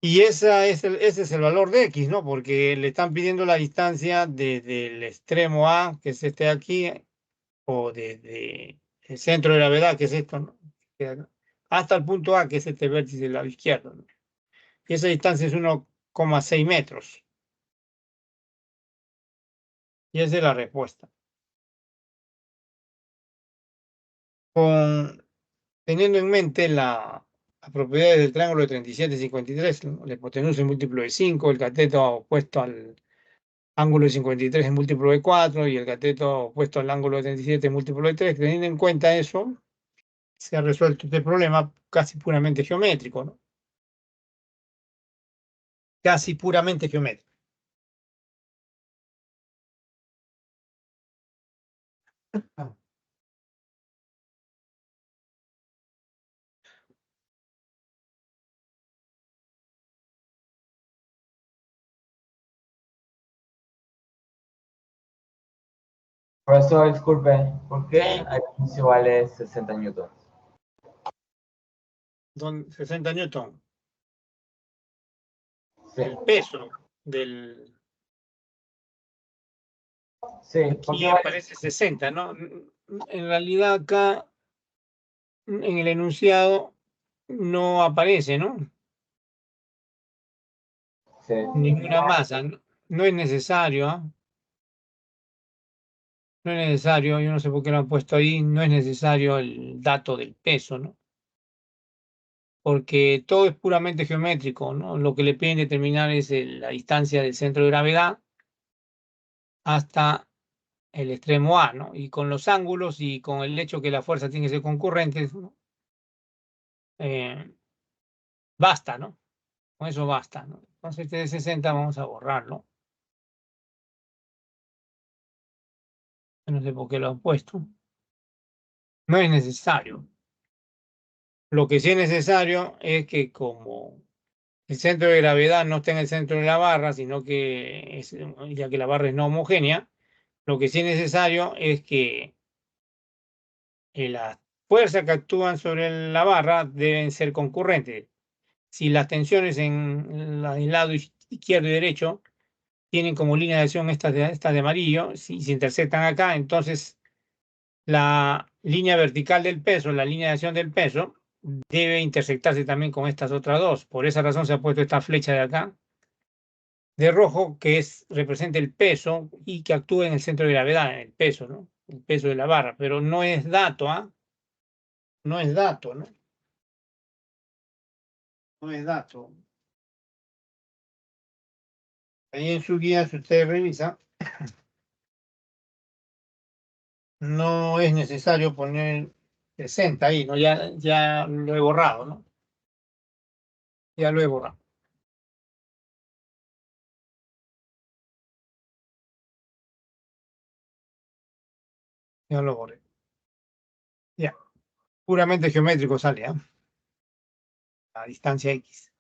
Y ese es el valor de X, ¿no? Porque le están pidiendo la distancia desde el extremo A, que es este de aquí, o desde el centro de gravedad, que es esto, ¿no? Hasta el punto A, que es este vértice del lado izquierdo, ¿no? Y esa distancia es 1,6 metros. Y esa es la respuesta. Teniendo en mente las propiedades del triángulo de 37,53, ¿no? La hipotenusa es múltiplo de 5, el cateto opuesto al ángulo de 53 es múltiplo de 4 y el cateto opuesto al ángulo de 37 es múltiplo de 3. Teniendo en cuenta eso, se ha resuelto este problema casi puramente geométrico, ¿no? Casi puramente geométrico. Profesor, disculpe, ¿por qué al inicio vale 60 newtons? 60 newton, Sí, el peso del... sí, ¿por qué Aquí vale? aparece 60, ¿no? En realidad acá, en el enunciado, no aparece, ¿no? Sí, Ninguna masa. No, no es necesario, ¿ah? No es necesario, yo no sé por qué lo han puesto ahí, no es necesario el dato del peso, ¿no? Porque todo es puramente geométrico, ¿no? Lo que le piden determinar es la distancia del centro de gravedad hasta el extremo A, ¿no? Y con los ángulos y con el hecho que la fuerza tiene que ser concurrente, ¿no? Eh, basta, ¿no? Con eso basta, ¿no? Entonces este de 60 vamos a borrarlo. No sé por qué lo han puesto. No es necesario. Lo que sí es necesario es que como El centro de gravedad no está en el centro de la barra, sino que, ya que la barra es no homogénea, lo que sí es necesario es que las fuerzas que actúan sobre la barra deben ser concurrentes. Si las tensiones en el lado izquierdo y derecho tienen como línea de acción estas de amarillo, si se intersectan acá, entonces la línea vertical del peso, la línea de acción del peso, debe intersectarse también con estas otras dos. Por esa razón se ha puesto esta flecha de acá, de rojo, que representa el peso y que actúa en el centro de gravedad, en el peso, ¿no? El peso de la barra, pero no es dato, ¿ah? No es dato, ¿no? No es dato. Ahí en su guía, si usted revisa, no es necesario poner 60 ahí, ¿no? Ya lo he borrado, ¿no? Ya lo he borrado. Ya lo borré. Ya. Puramente geométrico sale, ¿ah? A distancia X.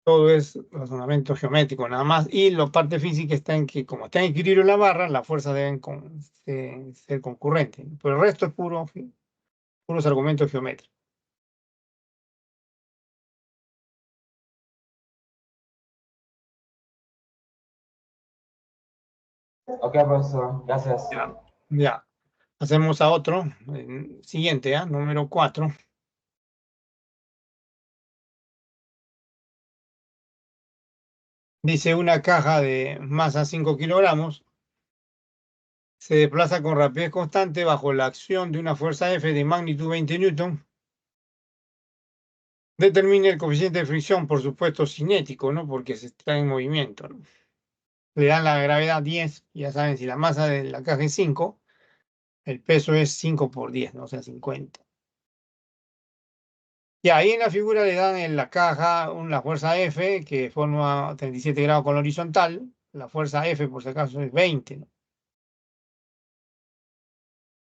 Todo es razonamiento geométrico nada más. Y la parte física está en que, como está en equilibrio la barra, las fuerzas deben ser concurrentes. Pero el resto es puros argumentos geométricos. Ok, profesor, gracias. Ya. Ya. Hacemos a otro. Siguiente, ¿ah? Número 4. Dice una caja de masa 5 kilogramos se desplaza con rapidez constante bajo la acción de una fuerza F de magnitud 20 newton. Determine el coeficiente de fricción, por supuesto, cinético, ¿no? Porque se está en movimiento, ¿no? Le dan la gravedad 10, ya saben, si la masa de la caja es 5, el peso es 5 por 10, ¿no? O sea, 50. Y ahí en la figura le dan en la caja la fuerza F, que forma 37 grados con la horizontal. La fuerza F, por si acaso, es 20, ¿no?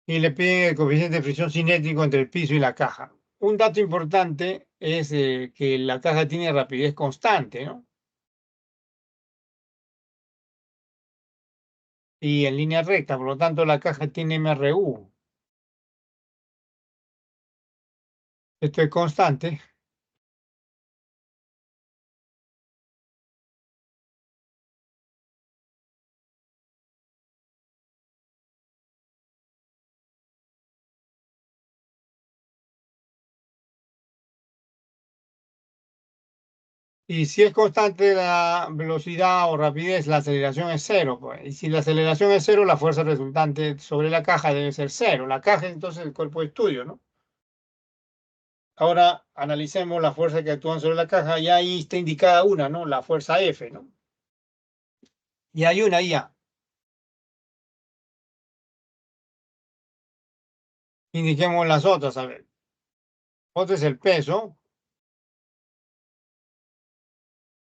Y le piden el coeficiente de fricción cinético entre el piso y la caja. Un dato importante es que la caja tiene rapidez constante, ¿no? Y en línea recta, por lo tanto la caja tiene MRU. Esto es constante. Y si es constante la velocidad o rapidez, la aceleración es cero, pues. Y si la aceleración es cero, la fuerza resultante sobre la caja debe ser cero. La caja es entonces el cuerpo de estudio, ¿no? Ahora analicemos la fuerza que actúan sobre la caja. Y ahí está indicada una, ¿no? La fuerza F, ¿no? Y hay una ya. Indiquemos las otras, a ver. Otro es el peso,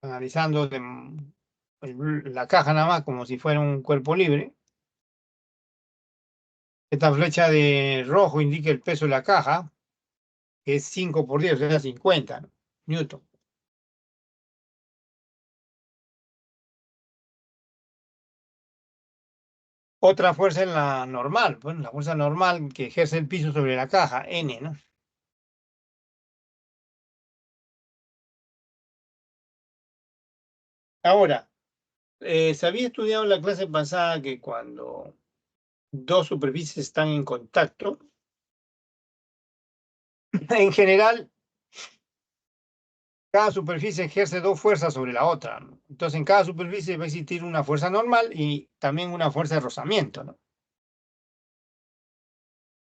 analizando la caja nada más como si fuera un cuerpo libre. Esta flecha de rojo indica el peso de la caja, que es 5 por 10, o sea, 50, ¿no? Newton. Otra fuerza es la normal, bueno, la fuerza normal que ejerce el piso sobre la caja, N, ¿no? Ahora, se había estudiado en la clase pasada que cuando dos superficies están en contacto, en general, cada superficie ejerce dos fuerzas sobre la otra, ¿no? Entonces, en cada superficie va a existir una fuerza normal y también una fuerza de rozamiento, ¿no?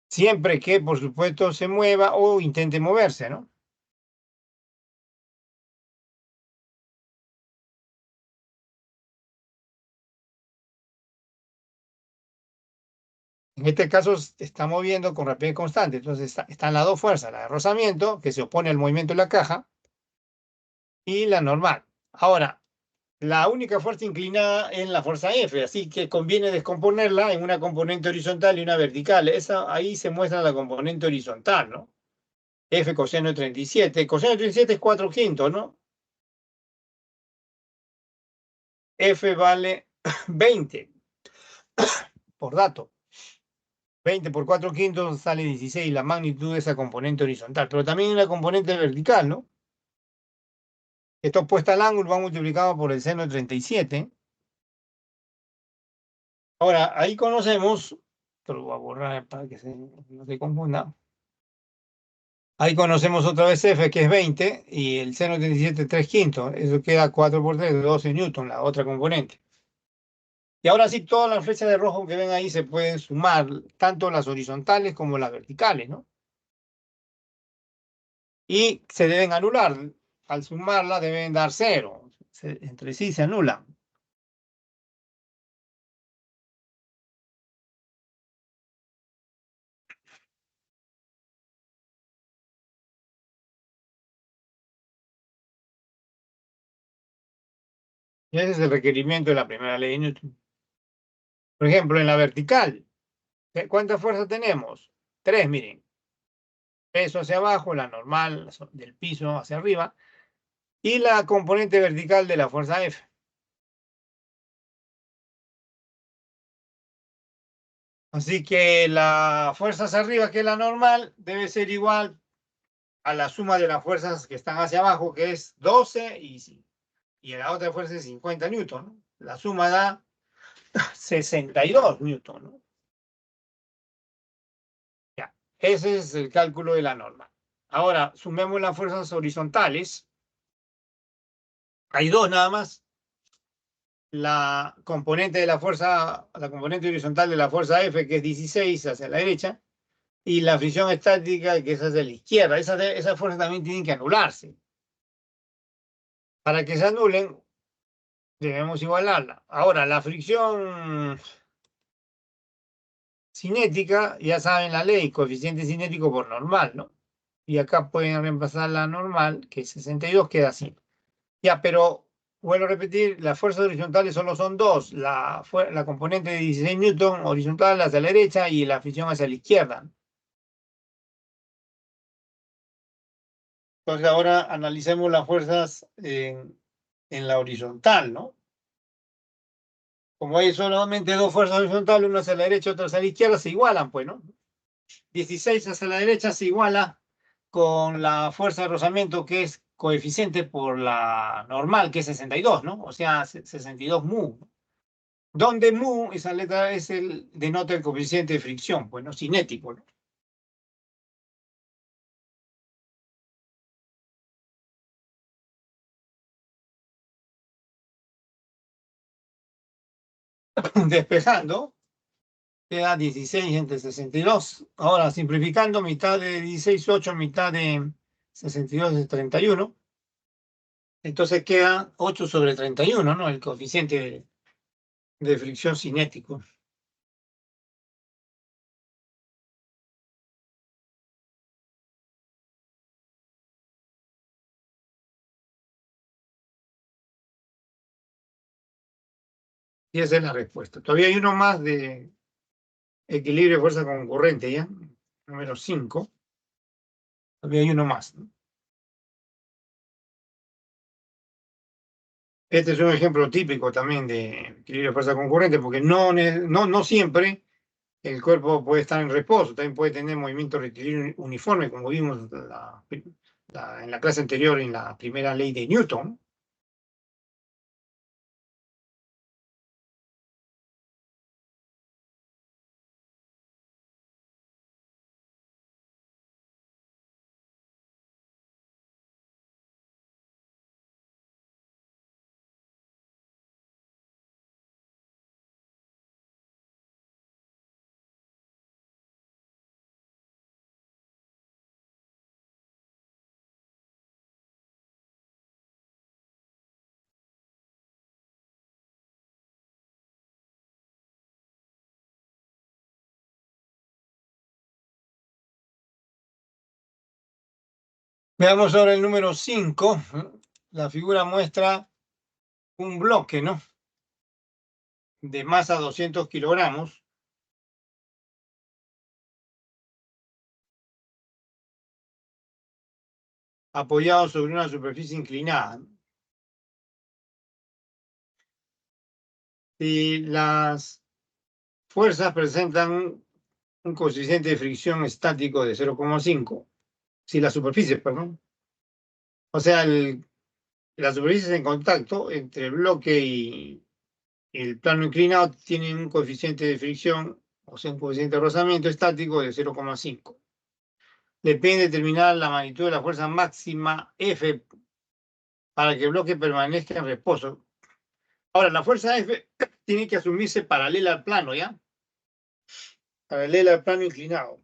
Siempre que, por supuesto, se mueva o intente moverse, ¿no? En este caso se está moviendo con rapidez constante, entonces están las dos fuerzas, la de rozamiento, que se opone al movimiento de la caja, y la normal. Ahora, la única fuerza inclinada es la fuerza F, así que conviene descomponerla en una componente horizontal y una vertical. Esa, ahí se muestra la componente horizontal, ¿no? F coseno de 37. Coseno de 37 es 4/5, ¿no? F vale 20 por dato. 20 por 4/5 sale 16, la magnitud de esa componente horizontal. Pero también hay una componente vertical, ¿no? Esto puesta al ángulo va multiplicado por el seno de 37. Ahora, ahí conocemos, esto lo voy a borrar para que no se confunda. Ahí conocemos otra vez F, que es 20, y el seno de 37 es 3/5. Eso queda 4 por 3, 12 newton, la otra componente. Y ahora sí, todas las flechas de rojo que ven ahí se pueden sumar, tanto las horizontales como las verticales, ¿no? Y se deben anular. Al sumarla deben dar 0. Entre sí se anulan. Y ese es el requerimiento de la primera ley de Newton. Por ejemplo, en la vertical, ¿cuánta fuerza tenemos? 3, miren. Peso hacia abajo, la normal del piso hacia arriba, y la componente vertical de la fuerza F. Así que la fuerza hacia arriba, que es la normal, debe ser igual a la suma de las fuerzas que están hacia abajo, que es 12, y la otra fuerza es 50 newton, ¿no? La suma da 62 newton, ¿no? Ya, ese es el cálculo de la norma. Ahora, sumemos las fuerzas horizontales. Hay dos nada más. La componente de la fuerza, la componente horizontal de la fuerza F, que es 16 hacia la derecha, y la fricción estática, que es hacia la izquierda. Esas fuerzas también tienen que anularse. Para que se anulen, debemos igualarla. Ahora, la fricción cinética, ya saben la ley, coeficiente cinético por normal, ¿no? Y acá pueden reemplazar la normal, que es 62, queda así. Ya, pero vuelvo a repetir, las fuerzas horizontales solo son dos, la componente de 16 newton horizontal hacia la derecha y la fricción hacia la izquierda. Entonces ahora analicemos las fuerzas en la horizontal, ¿no? Como hay solamente dos fuerzas horizontales, una hacia la derecha, otra hacia la izquierda, se igualan, pues, ¿no? 16 hacia la derecha se iguala con la fuerza de rozamiento, que es coeficiente por la normal, que es 62, ¿no? O sea, 62 mu. Donde mu, esa letra es denota el coeficiente de fricción, pues, ¿no? Cinético, ¿no? Despejando, queda 16 entre 62. Ahora, simplificando, mitad de 16, 8, mitad de 62 es 31. Entonces queda 8 sobre 31, ¿no? El coeficiente de fricción cinético. Y esa es la respuesta. Todavía hay uno más de equilibrio de fuerza concurrente, ¿ya? Número 5. Todavía hay uno más, ¿no? Este es un ejemplo típico también de equilibrio de fuerza concurrente, porque no siempre el cuerpo puede estar en reposo, también puede tener movimiento rectilíneo uniforme, como vimos en la clase anterior, en la primera ley de Newton. Veamos ahora el número 5. La figura muestra un bloque, ¿no? De masa 200 kilogramos. apoyado sobre una superficie inclinada. Si las fuerzas presentan un coeficiente de fricción estático de 0,5, si la superficie, perdón, o sea, las superficies en contacto entre el bloque y el plano inclinado tienen un coeficiente de fricción, o sea, un coeficiente de rozamiento estático de 0,5. Depende determinar la magnitud de la fuerza máxima F para que el bloque permanezca en reposo. Ahora, la fuerza F tiene que asumirse paralela al plano, ¿ya? Paralela al plano inclinado.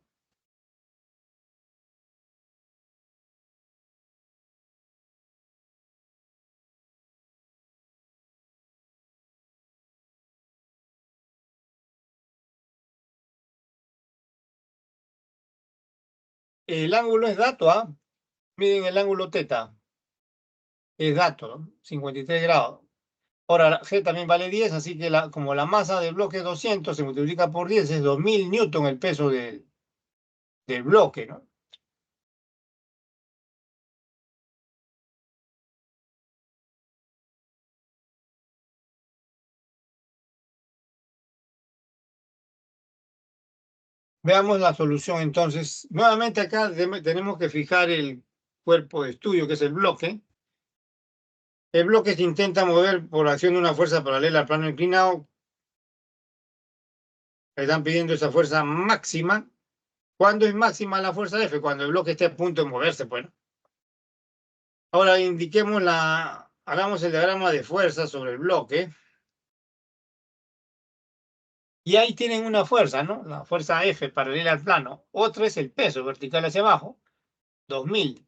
El ángulo es dato, ¿ah? Miren el ángulo teta. Es dato, ¿no? 53 grados. Ahora, G también vale 10, así que como la masa del bloque es 200, se multiplica por 10, es 2000 newton el peso del bloque, ¿no? Veamos la solución entonces. Nuevamente acá tenemos que fijar el cuerpo de estudio, que es el bloque. El bloque se intenta mover por acción de una fuerza paralela al plano inclinado. Le están pidiendo esa fuerza máxima. ¿Cuándo es máxima la fuerza F? Cuando el bloque esté a punto de moverse, pues, ¿no? Ahora hagamos el diagrama de fuerza sobre el bloque. Y ahí tienen una fuerza, ¿no? La fuerza F paralela al plano. Otra es el peso vertical hacia abajo, 2000.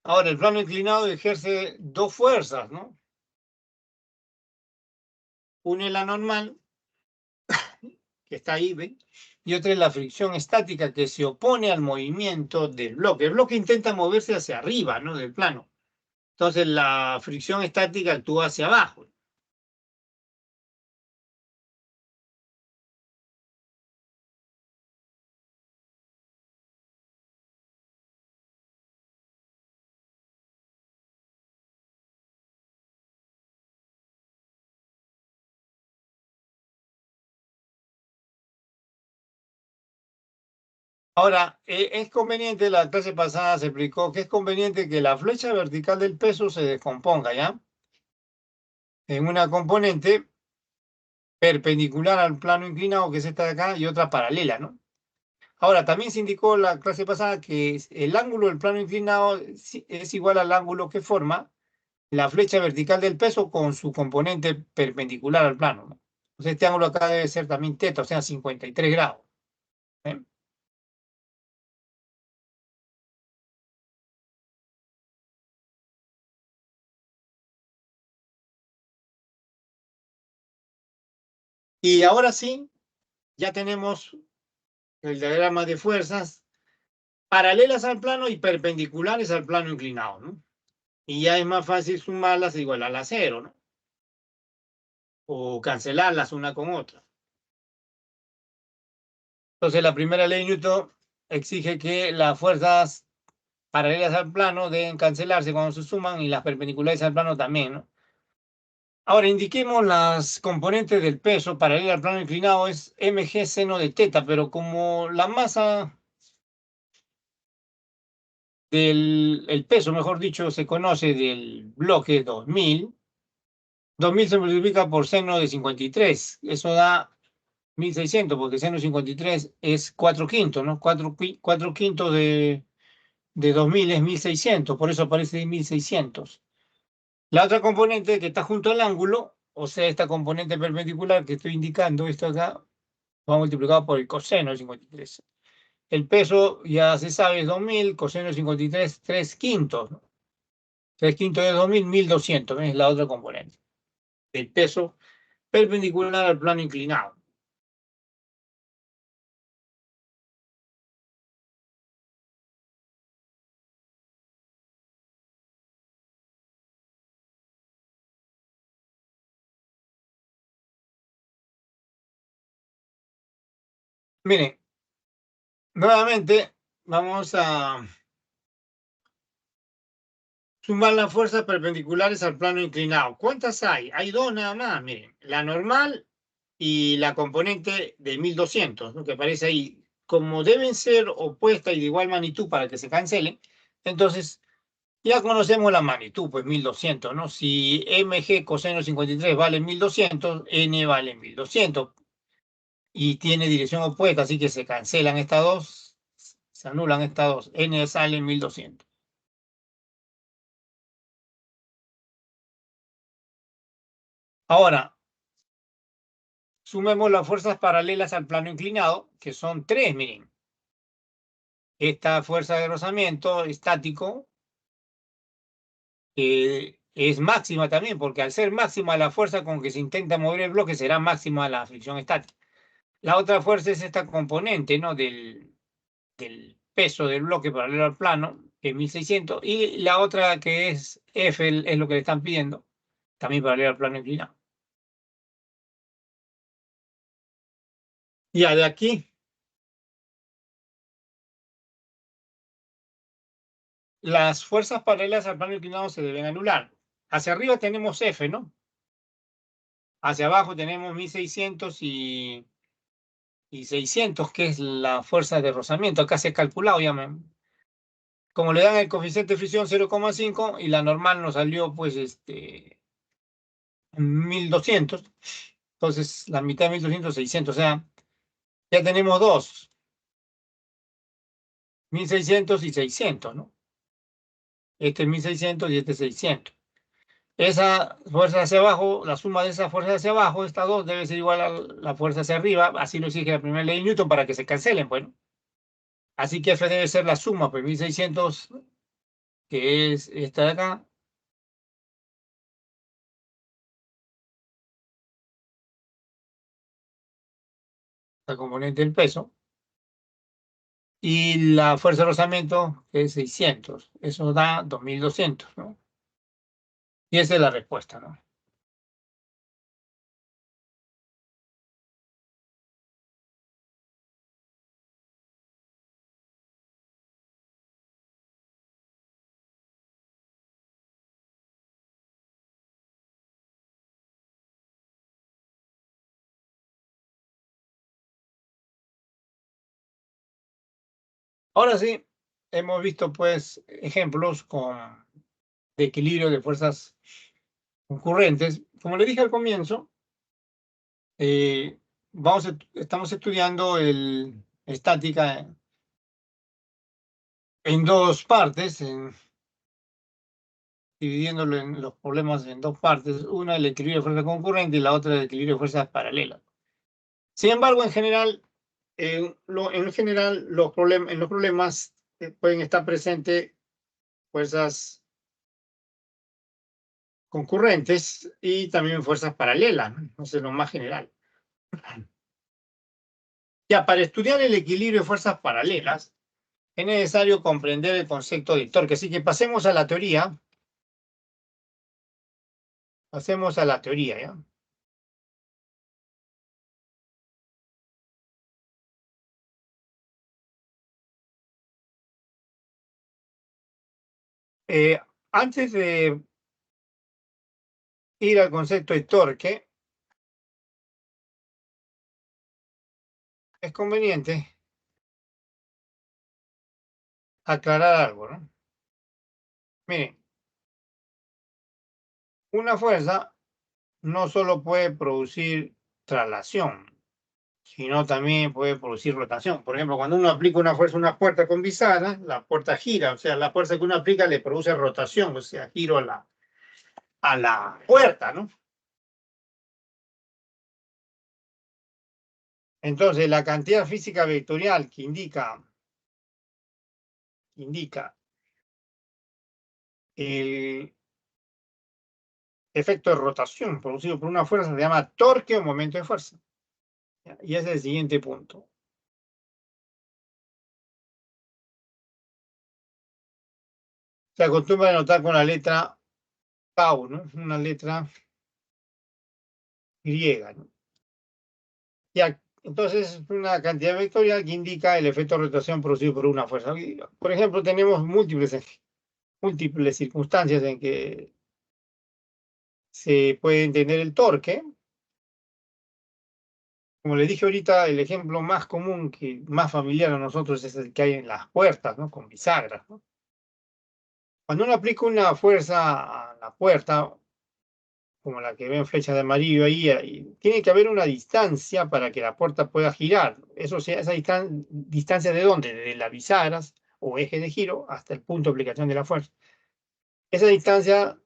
Ahora, el plano inclinado ejerce dos fuerzas, ¿no? Una es la normal, que está ahí, ¿ven? Y otra es la fricción estática, que se opone al movimiento del bloque. El bloque intenta moverse hacia arriba, ¿no? Del plano. Entonces, la fricción estática actúa hacia abajo. Ahora, es conveniente, la clase pasada se explicó que es conveniente que la flecha vertical del peso se descomponga, ¿ya? En una componente perpendicular al plano inclinado, que es esta de acá, y otra paralela, ¿no? Ahora, también se indicó la clase pasada que el ángulo del plano inclinado es igual al ángulo que forma la flecha vertical del peso con su componente perpendicular al plano, ¿no? Entonces, este ángulo acá debe ser también teta, o sea, 53 grados. ¿Eh? Y ahora sí, ya tenemos el diagrama de fuerzas paralelas al plano y perpendiculares al plano inclinado, ¿no? Y ya es más fácil sumarlas e igualar a cero, ¿no? O cancelarlas una con otra. Entonces, la primera ley de Newton exige que las fuerzas paralelas al plano deben cancelarse cuando se suman y las perpendiculares al plano también, ¿no? Ahora, indiquemos las componentes del peso paralela al plano inclinado es mg seno de teta, pero como la masa el peso, mejor dicho, se conoce del bloque 2000, 2000 se multiplica por seno de 53, eso da 1600, porque seno de 53 es 4 quintos, ¿no? 4 quintos de 2000 es 1600, por eso aparece 1600. La otra componente que está junto al ángulo, o sea, esta componente perpendicular que estoy indicando, esto acá, va multiplicado por el coseno de 53. El peso, ya se sabe, es 2000, coseno de 53, 3 quintos, ¿no? 3 quintos de 2000, 1200, es la otra componente. El peso perpendicular al plano inclinado. Miren, nuevamente vamos a Sumar las fuerzas perpendiculares al plano inclinado. ¿Cuántas hay? Hay dos nada más, miren. La normal y la componente de 1200, ¿no? Que aparece ahí. Como deben ser opuestas y de igual magnitud para que se cancelen, entonces ya conocemos la magnitud, pues 1200, ¿no? Si mg coseno 53 vale 1200, n vale 1200 y tiene dirección opuesta, así que se cancelan estas dos, se anulan estas dos, n sale 1200. Ahora, sumemos las fuerzas paralelas al plano inclinado, que son tres, miren. Esta fuerza de rozamiento estático es máxima también, porque al ser máxima la fuerza con que se intenta mover el bloque será máxima la fricción estática. La otra fuerza es esta componente, ¿no? Del peso del bloque paralelo al plano, que es 1600, y la otra que es F, es lo que le están pidiendo, también paralelo al plano inclinado. Ya, de aquí, las fuerzas paralelas al plano inclinado se deben anular. Hacia arriba tenemos F, ¿no? Hacia abajo tenemos 1600 y 600, que es la fuerza de rozamiento. Acá se ha calculado ya. Como le dan el coeficiente de fricción 0,5 y la normal nos salió pues 1200. Entonces la mitad de 1200, 600. O sea, ya tenemos dos. 1600 y 600, ¿no? Este es 1600 y este es 600. Esa fuerza hacia abajo, la suma de esa fuerza hacia abajo, estas dos, debe ser igual a la fuerza hacia arriba. Así lo exige la primera ley de Newton para que se cancelen, bueno. Así que F debe ser la suma, pues 1600, que es esta de acá, la componente del peso, y la fuerza de rozamiento, que es 600. Eso da 2200, ¿no? Y esa es la respuesta, ¿no? Ahora sí, hemos visto pues ejemplos de equilibrio de fuerzas concurrentes. Como le dije al comienzo, eh, estamos estudiando estática en dos partes, dividiéndolo en los problemas en dos partes. Una el equilibrio de fuerzas concurrentes y la otra el equilibrio de fuerzas paralelas. Sin embargo, en general, en los problemas pueden estar presentes fuerzas concurrentes y también fuerzas paralelas, ¿no? Entonces, lo más general. Ya, para estudiar el equilibrio de fuerzas paralelas, es necesario comprender el concepto de torque. Así que pasemos a la teoría. Pasemos a la teoría, ¿ya? Eh, Antes de ir al concepto de torque, es conveniente aclarar algo, ¿no? Miren, una fuerza no solo puede producir traslación, sino también puede producir rotación. Por ejemplo, cuando uno aplica una fuerza a una puerta con bisagra, la puerta gira, o sea, la fuerza que uno aplica le produce rotación, o sea, giro a la puerta, ¿no? Entonces, la cantidad física vectorial que indica el efecto de rotación producido por una fuerza se llama torque o momento de fuerza. Y ese es el siguiente punto. Se acostumbra a notar con la letra tau, ¿no? Una letra griega, ¿no? Ya, entonces es una cantidad vectorial que indica el efecto de rotación producido por una fuerza. Por ejemplo, tenemos múltiples ejemplos. múltiples circunstancias en que se puede entender el torque. Como les dije ahorita, el ejemplo más común, más familiar a nosotros, es el que hay en las puertas, ¿no? Con bisagras, ¿no? Cuando uno aplica una fuerza a la puerta, como la que ven flecha de amarillo ahí, tiene que haber una distancia para que la puerta pueda girar. Eso sea, esa distancia ¿de dónde? De las bisagras o eje de giro hasta el punto de aplicación de la fuerza. Esa distancia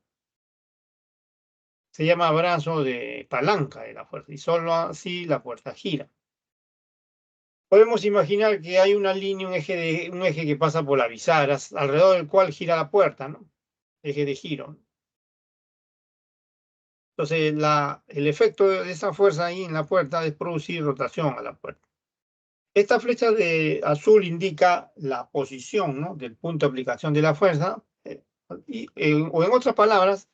se llama brazo de palanca de la fuerza y solo así la puerta gira. Podemos imaginar que hay una línea, un eje que pasa por las bisagras, alrededor del cual gira la puerta, ¿no? Eje de giro. Entonces, el efecto de esa fuerza ahí en la puerta es producir rotación a la puerta. Esta flecha de azul indica la posición, ¿no? Del punto de aplicación de la fuerza, o en otras palabras,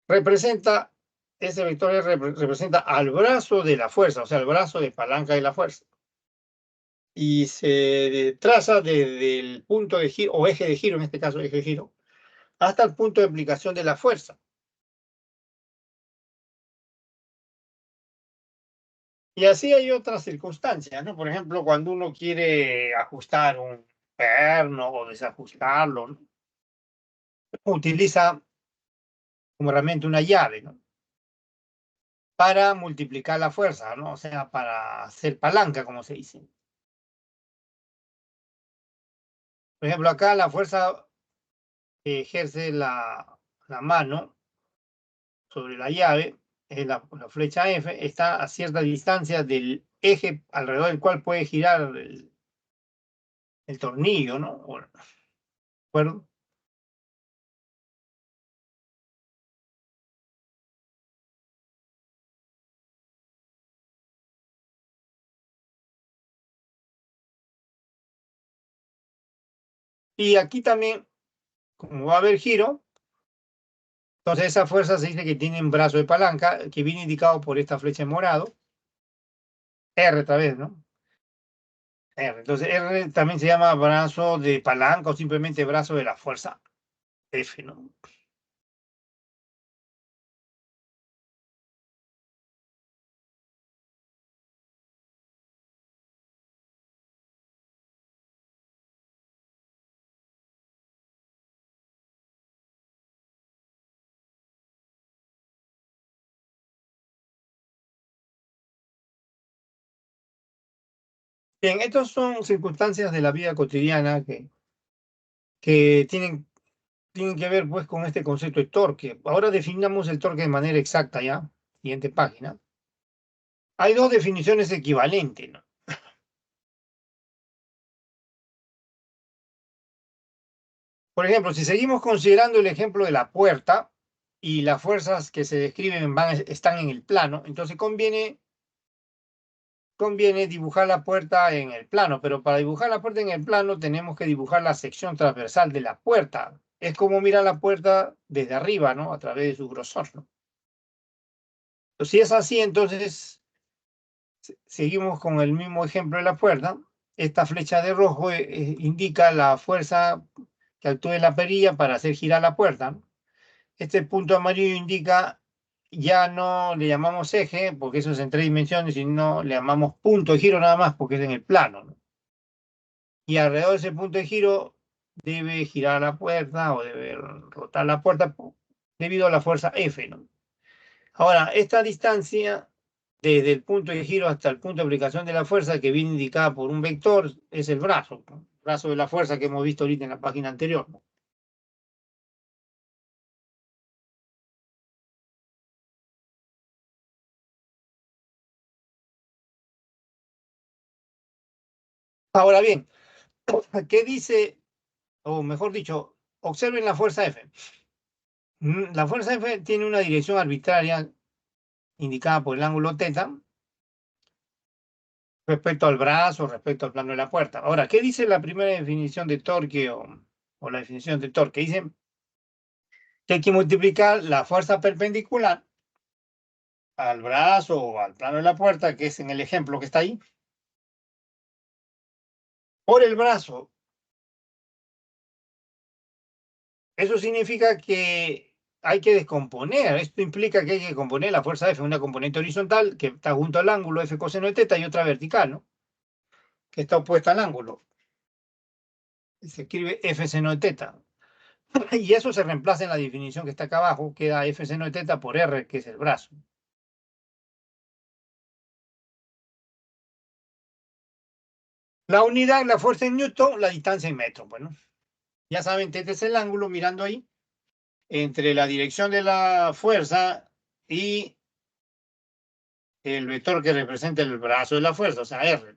representa, ese vector representa al brazo de la fuerza, o sea, el brazo de palanca de la fuerza. Y se traza desde el punto de giro, o eje de giro, en este caso eje de giro, hasta el punto de aplicación de la fuerza. Y así hay otras circunstancias, ¿no? Por ejemplo, cuando uno quiere ajustar un perno o desajustarlo, ¿no? Utiliza como herramienta una llave, ¿no? Para multiplicar la fuerza, ¿no? O sea, para hacer palanca, como se dice. Por ejemplo, acá la fuerza que ejerce la mano sobre la llave, es la flecha F, está a cierta distancia del eje alrededor del cual puede girar el tornillo, ¿no? Bueno, ¿de acuerdo? Y aquí también, como va a haber giro, entonces esa fuerza se dice que tiene un brazo de palanca, que viene indicado por esta flecha en morado, R otra vez, ¿no? R. Entonces R también se llama brazo de palanca o simplemente brazo de la fuerza F, ¿no? Bien, estas son circunstancias de la vida cotidiana que tienen que ver pues con este concepto de torque. Ahora definamos el torque de manera exacta ya. Siguiente página. Hay dos definiciones equivalentes, ¿no? Por ejemplo, si seguimos considerando el ejemplo de la puerta y las fuerzas que se describen están en el plano, entonces conviene dibujar la puerta en el plano, pero para dibujar la puerta en el plano tenemos que dibujar la sección transversal de la puerta. Es como mirar la puerta desde arriba, ¿no? A través de su grosor, ¿no? Entonces, si es así, entonces seguimos con el mismo ejemplo de la puerta. Esta flecha de rojo indica la fuerza que actúa en la perilla para hacer girar la puerta, ¿no? Este punto amarillo indica, ya no le llamamos eje, porque eso es en 3 dimensiones, sino le llamamos punto de giro nada más, porque es en el plano, ¿no? Y alrededor de ese punto de giro debe girar la puerta o debe rotar la puerta debido a la fuerza F, ¿no? Ahora, esta distancia desde el punto de giro hasta el punto de aplicación de la fuerza, que viene indicada por un vector, es el brazo, ¿no? El brazo de la fuerza que hemos visto ahorita en la página anterior, ¿no? Ahora bien, ¿qué dice, o mejor dicho, observen la fuerza F? La fuerza F tiene una dirección arbitraria indicada por el ángulo θ respecto al brazo, respecto al plano de la puerta. Ahora, ¿qué dice la primera definición de torque o la definición de torque? Dice que hay que multiplicar la fuerza perpendicular al brazo o al plano de la puerta, que es en el ejemplo que está ahí, por el brazo Eso significa que hay que descomponer. Esto implica que hay que componer la fuerza F, una componente horizontal que está junto al ángulo F coseno de teta y otra vertical, ¿no? Que está opuesta al ángulo. Se escribe F seno de teta. Y eso se reemplaza en la definición que está acá abajo, queda F seno de teta por R, que es el brazo. La unidad, la fuerza en newton, la distancia en metros. Bueno, ya saben, teta es el ángulo, mirando ahí, entre la dirección de la fuerza y el vector que representa el brazo de la fuerza, o sea, R.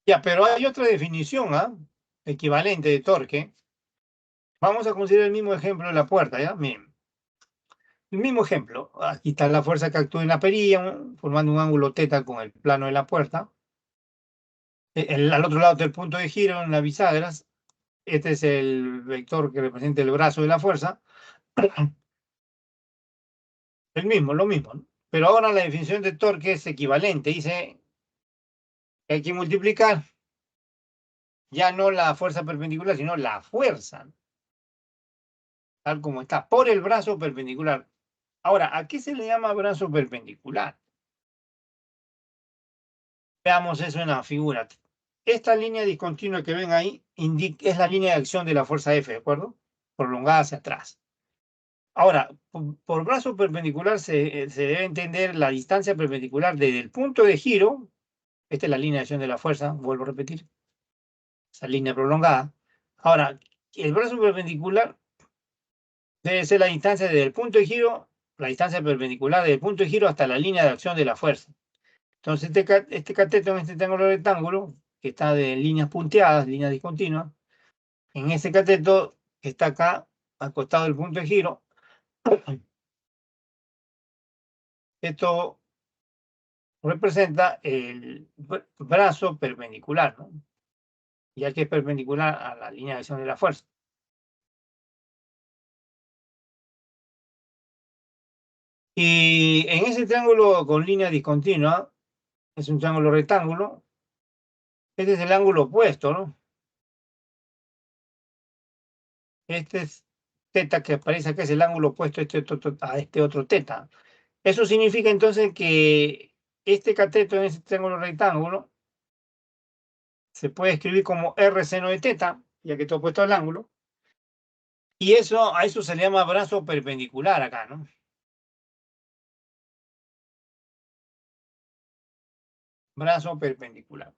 Ya, pero hay otra definición, ¿ah? Equivalente de torque. Vamos a considerar el mismo ejemplo de la puerta, ¿ya? Miren, el mismo ejemplo. Aquí está la fuerza que actúa en la perilla, formando un ángulo teta con el plano de la puerta. Al otro lado del punto de giro, en las bisagras, este es el vector que representa el brazo de la fuerza. El mismo, lo mismo, ¿no? Pero ahora la definición de torque es equivalente. Dice que hay que multiplicar ya no la fuerza perpendicular, sino la fuerza, tal como está, por el brazo perpendicular. Ahora, ¿a qué se le llama brazo perpendicular? Veamos eso en la figura. Esta línea discontinua que ven ahí es la línea de acción de la fuerza F, ¿de acuerdo? Prolongada hacia atrás. Ahora, por brazo perpendicular se debe entender la distancia perpendicular desde el punto de giro. Esta es la línea de acción de la fuerza, vuelvo a repetir, esa línea prolongada. Ahora, el brazo perpendicular debe ser la distancia desde el punto de giro, la distancia perpendicular desde el punto de giro hasta la línea de acción de la fuerza. Entonces, este cateto en este triángulo rectángulo, que está de líneas punteadas, líneas discontinuas, en ese cateto que está acá, al costado del punto de giro, esto representa el brazo perpendicular, ¿no? Ya que es perpendicular a la línea de acción de la fuerza. Y en ese triángulo con línea discontinua, es un triángulo rectángulo, este es el ángulo opuesto, ¿no? Este es teta que aparece acá, es el ángulo opuesto a este otro teta. Eso significa entonces que este cateto en ese triángulo rectángulo se puede escribir como R seno de teta, ya que está opuesto al ángulo, y eso, a eso se le llama brazo perpendicular acá, ¿no? Brazo perpendicular.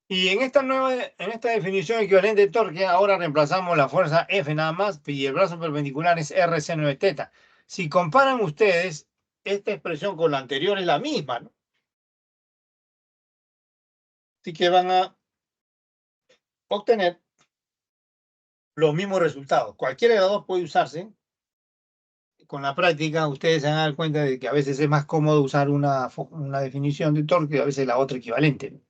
Y en esta definición equivalente de torque, ahora reemplazamos la fuerza F nada más y el brazo perpendicular es R seno de teta. Si comparan ustedes, esta expresión con la anterior es la misma, ¿no? Así que van a obtener los mismos resultados. Cualquiera de las dos puede usarse. Con la práctica, ustedes se van a dar cuenta de que a veces es más cómodo usar una definición de torque y a veces la otra equivalente, ¿no?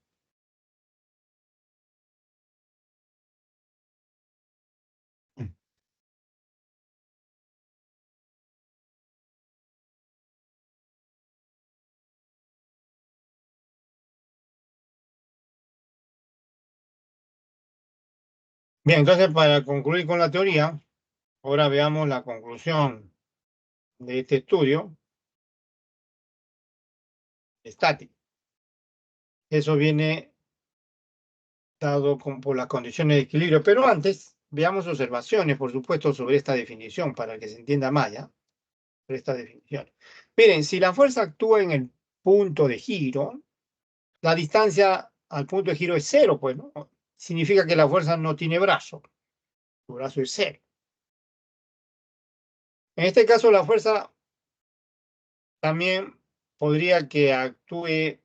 Bien, entonces para concluir con la teoría, ahora veamos la conclusión de este estudio estático. Eso viene dado por las condiciones de equilibrio. Pero antes, veamos observaciones, por supuesto, sobre esta definición, para que se entienda más, ¿ya? Sobre esta definición. Miren, si la fuerza actúa en el punto de giro, la distancia al punto de giro es cero, pues, ¿no? Significa que la fuerza no tiene brazo. Su brazo es cero. En este caso, la fuerza también podría que actúe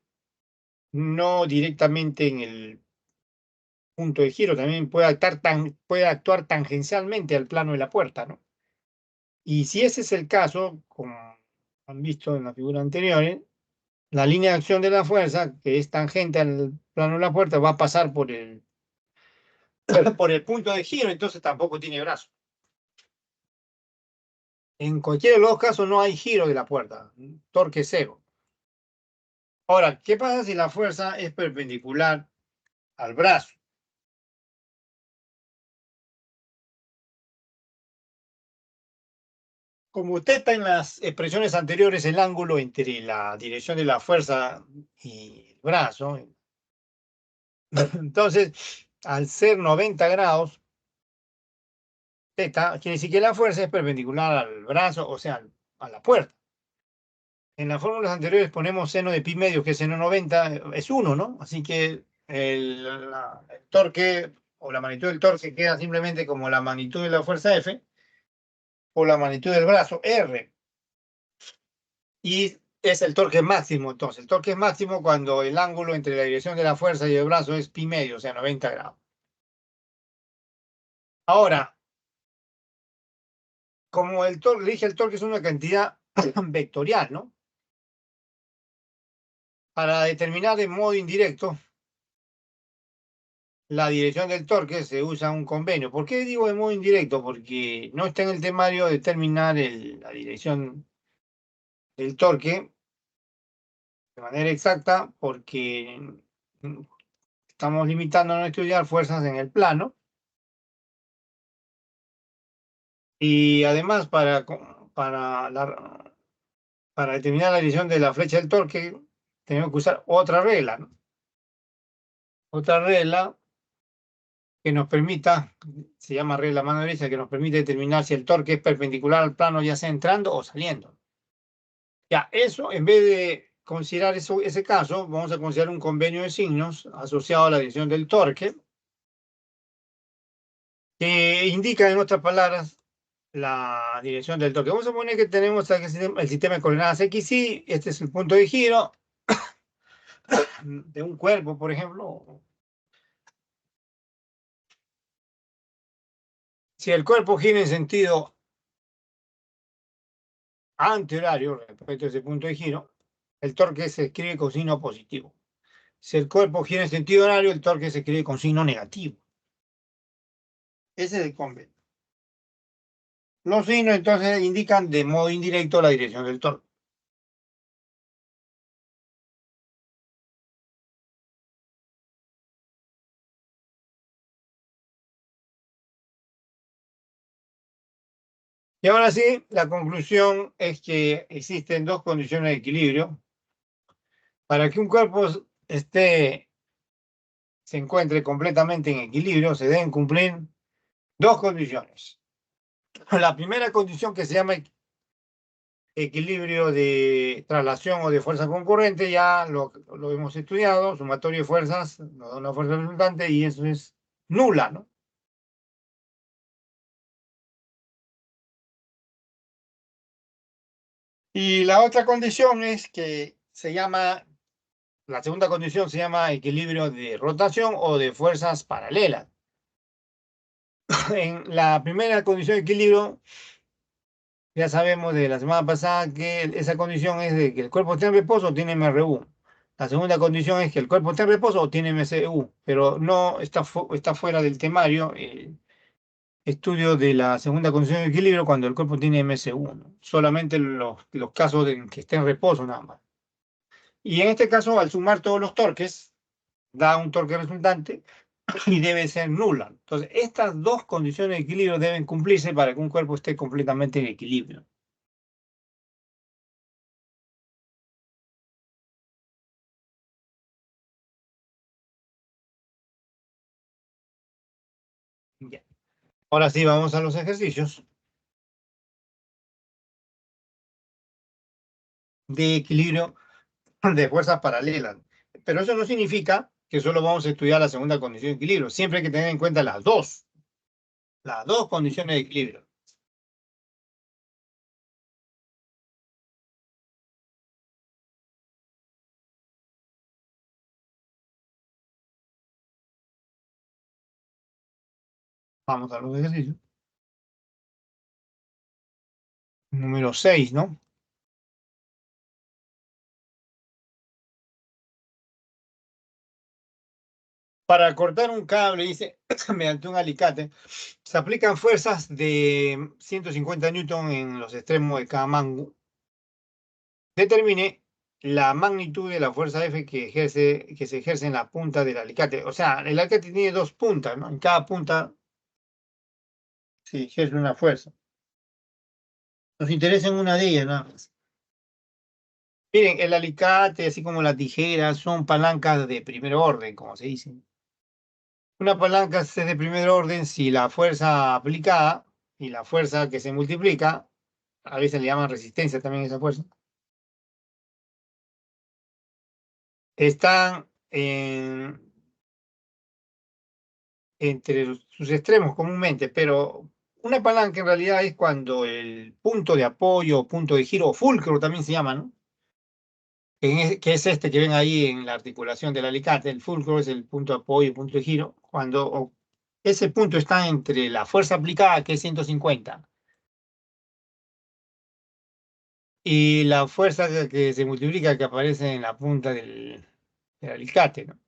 no directamente en el punto de giro, también puede actuar tangencialmente al plano de la puerta, ¿no? Y si ese es el caso, como han visto en la figura anterior, la línea de acción de la fuerza, que es tangente al plano de la puerta, va a pasar por por el punto de giro, entonces tampoco tiene brazo. En cualquiera de los casos no hay giro de la puerta, torque cero. Ahora, ¿qué pasa si la fuerza es perpendicular al brazo? Como usted está en las expresiones anteriores, el ángulo entre la dirección de la fuerza y el brazo, entonces, al ser 90 grados, teta, quiere decir que la fuerza es perpendicular al brazo, o sea, a la puerta. En las fórmulas anteriores ponemos seno de pi medio, que es seno 90, es 1, ¿no? Así que el torque o la magnitud del torque queda simplemente como la magnitud de la fuerza F o la magnitud del brazo R. Y es el torque máximo, entonces. El torque es máximo cuando el ángulo entre la dirección de la fuerza y el brazo es pi medio, o sea, 90 grados. Ahora, como el torque, le dije, el torque es una cantidad vectorial, ¿no? Para determinar de modo indirecto la dirección del torque se usa un convenio. ¿Por qué digo de modo indirecto? Porque no está en el temario determinar la dirección del torque de manera exacta, porque estamos limitándonos a estudiar fuerzas en el plano. Y además, para determinar la dirección de la flecha del torque, tenemos que usar otra regla, ¿no? Otra regla que nos permita, se llama regla mano derecha, que nos permite determinar si el torque es perpendicular al plano, ya sea entrando o saliendo. Ya, eso, en vez de considerar ese caso, vamos a considerar un convenio de signos asociado a la dirección del torque, que indica, en otras palabras, la dirección del torque. Vamos a poner que tenemos aquí el sistema de coordenadas X, Y, este es el punto de giro de un cuerpo, por ejemplo. Si el cuerpo gira en sentido antihorario respecto a ese punto de giro, el torque se escribe con signo positivo. Si el cuerpo gira en sentido horario, el torque se escribe con signo negativo. Ese es el convenio. Los signos entonces indican de modo indirecto la dirección del torque. Y ahora sí, la conclusión es que existen dos condiciones de equilibrio. Para que un cuerpo se encuentre completamente en equilibrio, se deben cumplir dos condiciones. La primera condición, que se llama equilibrio de traslación o de fuerza concurrente, ya lo hemos estudiado, sumatorio de fuerzas nos da una fuerza resultante y eso es nula, ¿no? Y la otra condición es que la segunda condición se llama equilibrio de rotación o de fuerzas paralelas. En la primera condición de equilibrio, ya sabemos de la semana pasada que esa condición es de que el cuerpo esté en reposo o tiene MRU. La segunda condición es que el cuerpo esté en reposo o tiene MCU, pero no está fuera del temario el estudio de la segunda condición de equilibrio cuando el cuerpo tiene MCU, ¿no? Solamente los casos en que esté en reposo nada más. Y en este caso, al sumar todos los torques, da un torque resultante y debe ser nula. Entonces, estas dos condiciones de equilibrio deben cumplirse para que un cuerpo esté completamente en equilibrio. Ya. Ahora sí, vamos a los ejercicios de equilibrio de fuerzas paralelas. Pero eso no significa que solo vamos a estudiar la segunda condición de equilibrio. Siempre hay que tener en cuenta las dos condiciones de equilibrio. Vamos a los ejercicios. Número 6, ¿no? Para cortar un cable, dice, mediante un alicate, se aplican fuerzas de 150 newton en los extremos de cada mango. Determine la magnitud de la fuerza F que se ejerce en la punta del alicate. O sea, el alicate tiene dos puntas, ¿no? En cada punta se ejerce una fuerza. Nos interesa en una de ellas, nada más. Miren, el alicate, así como la tijera, son palancas de primer orden, como se dice. Una palanca es de primer orden si la fuerza aplicada y la fuerza que se multiplica, a veces le llaman resistencia también esa fuerza, están entre sus extremos comúnmente, pero una palanca en realidad es cuando el punto de apoyo, punto de giro, o fulcro también se llama, ¿no? Que es este que ven ahí en la articulación del alicate. El fulcro es el punto de apoyo, punto de giro. Cuando ese punto está entre la fuerza aplicada, que es 150, y la fuerza que se multiplica, que aparece en la punta del alicate, ¿no?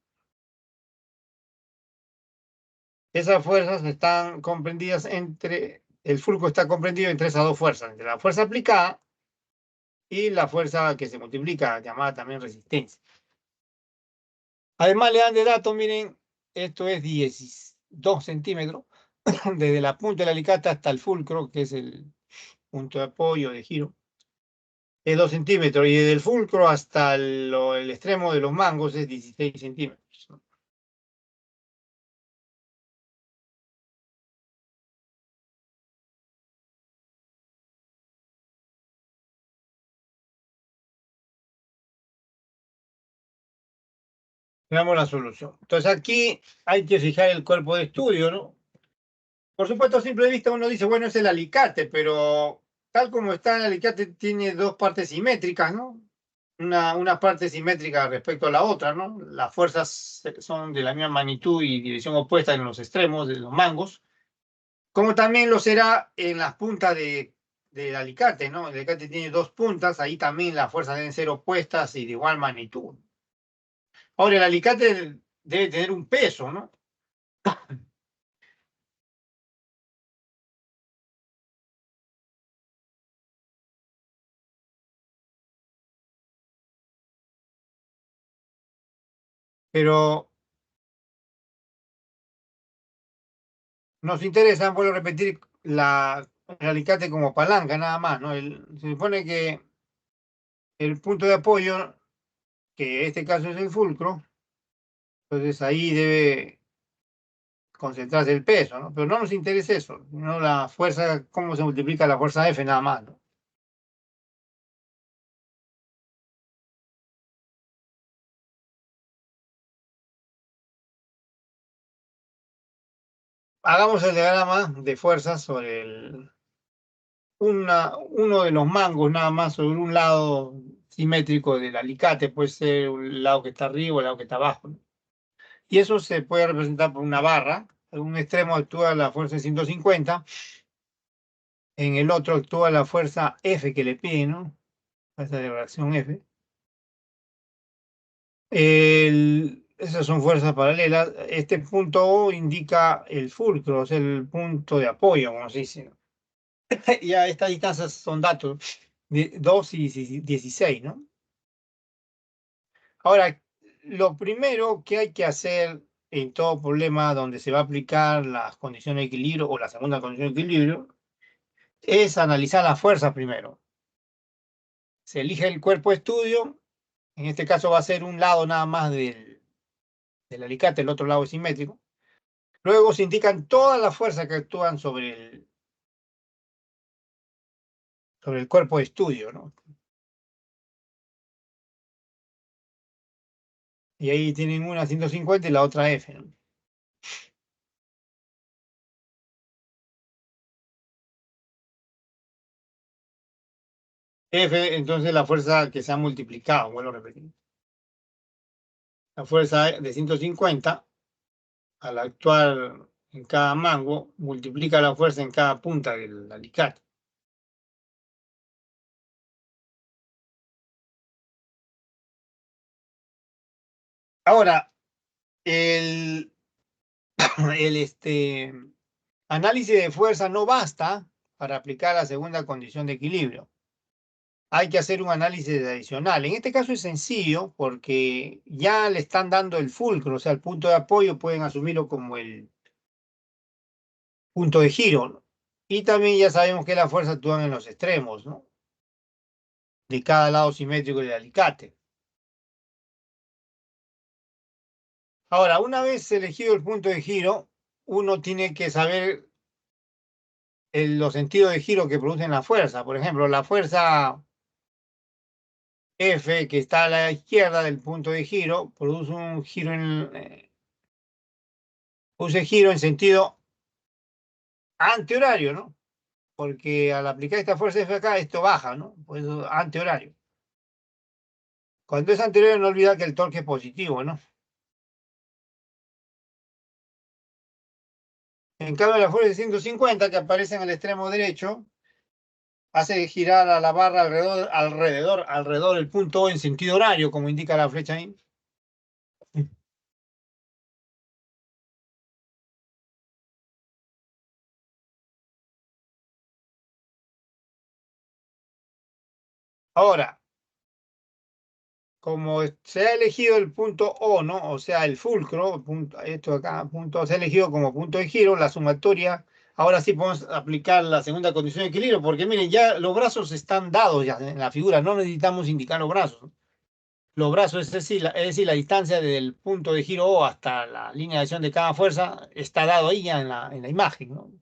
Esas fuerzas están comprendidas el fulcro está comprendido entre esas dos fuerzas, entre la fuerza aplicada y la fuerza que se multiplica, llamada también resistencia. Además le dan de dato, miren, esto es 12 centímetros, desde la punta del alicate hasta el fulcro, que es el punto de apoyo, de giro, es 2 centímetros, y desde el fulcro hasta el extremo de los mangos es 16 centímetros. Veamos la solución. Entonces aquí hay que fijar el cuerpo de estudio, ¿no? Por supuesto, a simple vista uno dice, bueno, es el alicate, pero tal como está el alicate tiene dos partes simétricas, ¿no? Una parte simétrica respecto a la otra, ¿no? Las fuerzas son de la misma magnitud y dirección opuesta en los extremos de los mangos, como también lo será en las puntas del alicate, ¿no? El alicate tiene dos puntas, ahí también las fuerzas deben ser opuestas y de igual magnitud. Ahora, el alicate debe tener un peso, ¿no? Pero nos interesa, vuelvo a repetir, el alicate como palanca nada más, ¿no? Se supone que el punto de apoyo, que en este caso es el fulcro, entonces ahí debe concentrarse el peso, ¿no? Pero no nos interesa eso, no la fuerza, cómo se multiplica la fuerza F nada más, ¿no? Hagamos el diagrama de fuerzas sobre uno de los mangos nada más sobre un lado simétrico del alicate, puede ser un lado que está arriba o el lado que está abajo, ¿no? Y eso se puede representar por una barra. En un extremo actúa la fuerza de 150, en el otro actúa la fuerza F que le pide, ¿no? Fuerza de reacción F. Esas son fuerzas paralelas. Este punto O indica el fulcro, es el punto de apoyo, como se dice, ¿no? Ya estas distancias son datos de 2 y 16, ¿no? Ahora, lo primero que hay que hacer en todo problema donde se va a aplicar las condiciones de equilibrio o la segunda condición de equilibrio es analizar las fuerzas primero. Se elige el cuerpo de estudio, en este caso va a ser un lado nada más del alicate, el otro lado es simétrico. Luego se indican todas las fuerzas que actúan sobre el cuerpo de estudio, ¿no? Y ahí tienen una 150 y la otra F, ¿no? F, entonces la fuerza que se ha multiplicado, vuelvo a repetir. La fuerza de 150 al actuar en cada mango, multiplica la fuerza en cada punta del alicate. Ahora, el, el análisis de fuerza no basta para aplicar la segunda condición de equilibrio. Hay que hacer un análisis adicional. En este caso es sencillo porque ya le están dando el fulcro, o sea, el punto de apoyo pueden asumirlo como el punto de giro, ¿no? Y también ya sabemos que las fuerzas actúan en los extremos, ¿no? De cada lado simétrico del alicate. Ahora, una vez elegido el punto de giro, uno tiene que saber los sentidos de giro que producen la fuerza. Por ejemplo, la fuerza F, que está a la izquierda del punto de giro, produce giro en sentido antihorario, ¿no? Porque al aplicar esta fuerza F acá, esto baja, ¿no? Por eso antihorario. Cuando es antihorario, no olvida que el torque es positivo, ¿no? En cambio, la fuerza de 150 que aparece en el extremo derecho hace girar a la barra alrededor del punto O en sentido horario, como indica la flecha ahí. Ahora, como se ha elegido el punto O, ¿no? O sea, el fulcro, esto acá, punto, se ha elegido como punto de giro, la sumatoria. Ahora sí podemos aplicar la segunda condición de equilibrio, porque miren, ya los brazos están dados ya en la figura, no necesitamos indicar los brazos, ¿no? Los brazos, es decir, la distancia del punto de giro O hasta la línea de acción de cada fuerza está dado ahí ya en la imagen, ¿no?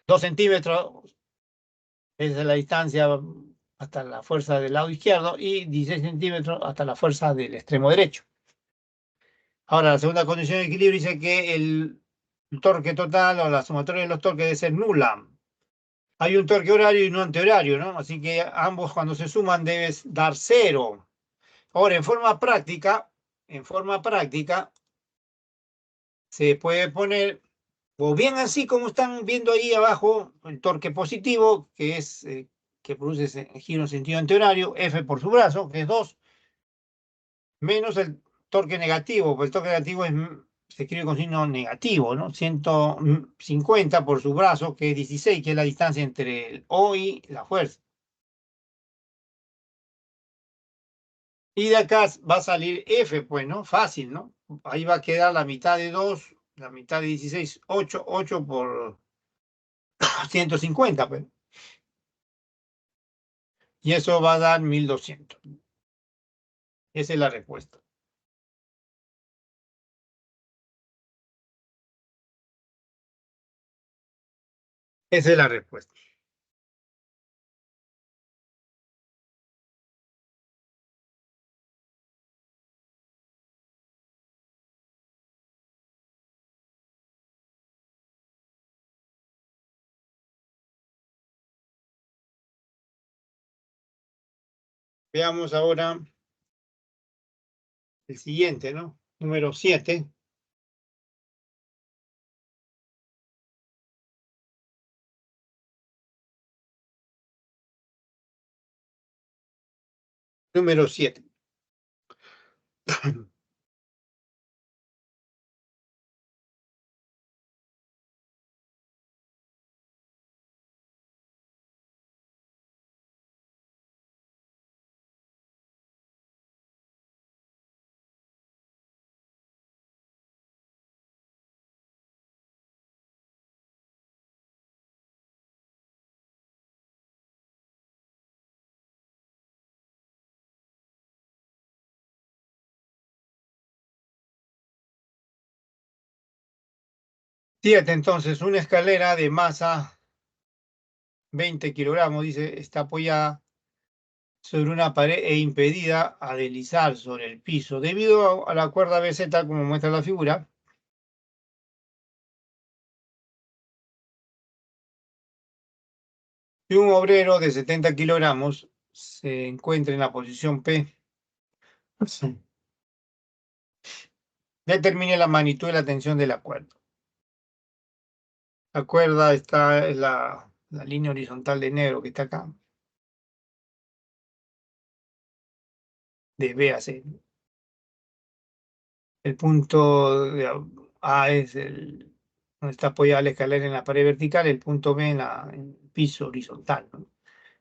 2 centímetros es la distancia hasta la fuerza del lado izquierdo y 16 centímetros hasta la fuerza del extremo derecho. Ahora, la segunda condición de equilibrio dice que el torque total o la sumatoria de los torques debe ser nula. Hay un torque horario y un antihorario, ¿no? Así que ambos cuando se suman debes dar cero. Ahora, en forma práctica, se puede poner, o bien así como están viendo ahí abajo, el torque positivo, que produce ese giro en sentido antihorario, F por su brazo, que es 2, menos el torque negativo, pues el torque negativo se escribe con signo negativo, ¿no? 150 por su brazo, que es 16, que es la distancia entre el O y la fuerza. Y de acá va a salir F, pues, ¿no? Fácil, ¿no? Ahí va a quedar la mitad de 2, la mitad de 16, 8 por 150, pues. Y eso va a dar 1200. Esa es la respuesta. Esa es la respuesta. Veamos ahora el siguiente, ¿no? Número 7. Número 7. Entonces, una escalera de masa 20 kilogramos, dice, está apoyada sobre una pared e impedida a deslizar sobre el piso. Debido a la cuerda BZ, como muestra la figura, si un obrero de 70 kilogramos se encuentra en la posición P, determine la magnitud de la tensión de la cuerda. La cuerda está en la línea horizontal de negro que está acá, de B a C. El punto de A es donde está apoyada la escalera en la pared vertical, el punto B en el piso horizontal, ¿no?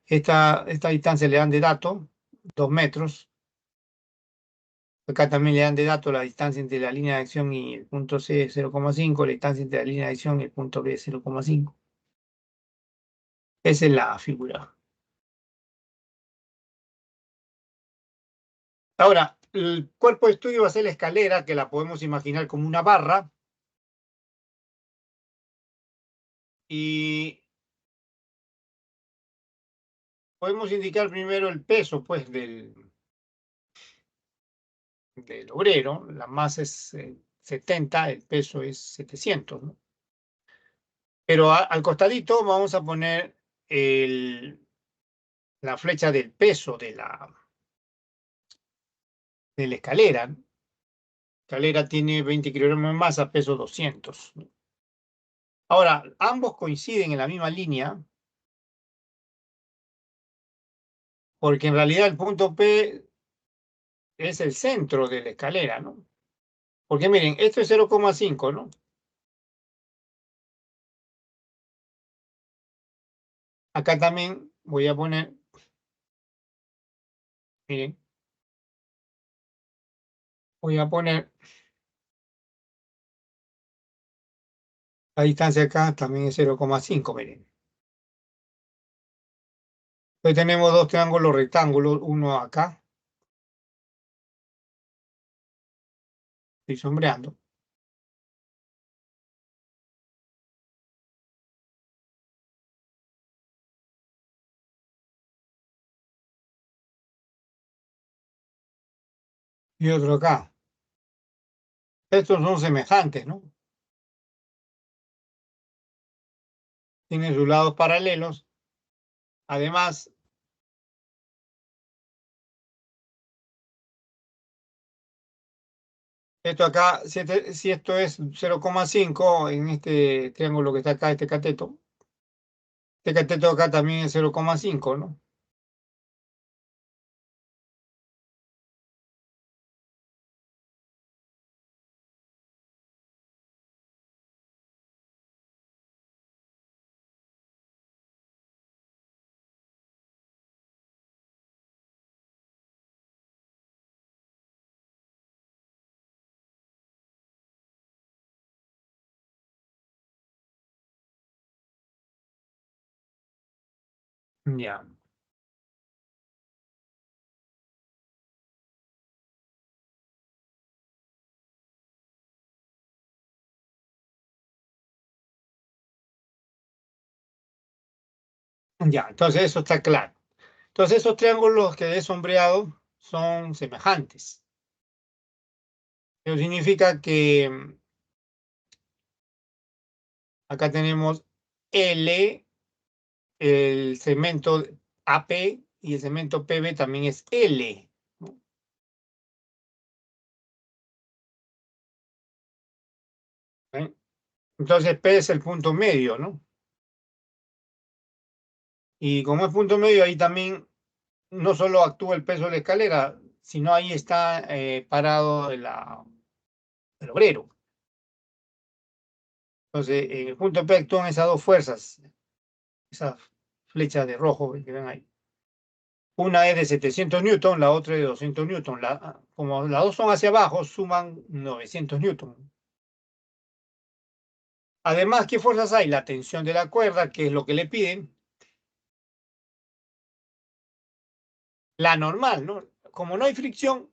Esta distancia le dan de dato, 2 metros. Acá también le dan de dato la distancia entre la línea de acción y el punto C, 0,5, la distancia entre la línea de acción y el punto B, 0,5. Esa es la figura. Ahora, el cuerpo de estudio va a ser la escalera, que la podemos imaginar como una barra. Y podemos indicar primero el peso, pues, del obrero. La masa es 70, el peso es 700, ¿no? Pero al costadito vamos a poner la flecha del peso de la escalera. La escalera tiene 20 kilogramos de masa, peso 200. Ahora, ambos coinciden en la misma línea, porque en realidad el punto P es el centro de la escalera, ¿no? Porque miren, esto es 0,5, ¿no? Acá también voy a poner, miren, voy a poner la distancia acá, también es 0,5, miren. Entonces tenemos dos triángulos rectángulos, uno acá, estoy sombreando, y otro acá. Estos son semejantes, ¿no? Tienen sus lados paralelos. Además, esto acá, si esto es 0,5 en este triángulo que está acá, este cateto acá también es 0,5, ¿no? Ya, ya, entonces eso está claro. Entonces esos triángulos que he sombreado son semejantes. Eso significa que acá tenemos L, el segmento AP y el segmento PB también es L, ¿no? ¿Eh? Entonces P es el punto medio, ¿no? Y como es punto medio, ahí también no solo actúa el peso de la escalera, sino ahí está parado el obrero. Entonces, en el punto P actúan esas dos fuerzas, esas flechas de rojo que ven ahí. Una es de 700 newton, la otra es de 200 newton. Como las dos son hacia abajo, suman 900 newton. Además, ¿qué fuerzas hay? La tensión de la cuerda, que es lo que le piden. La normal, ¿no? Como no hay fricción,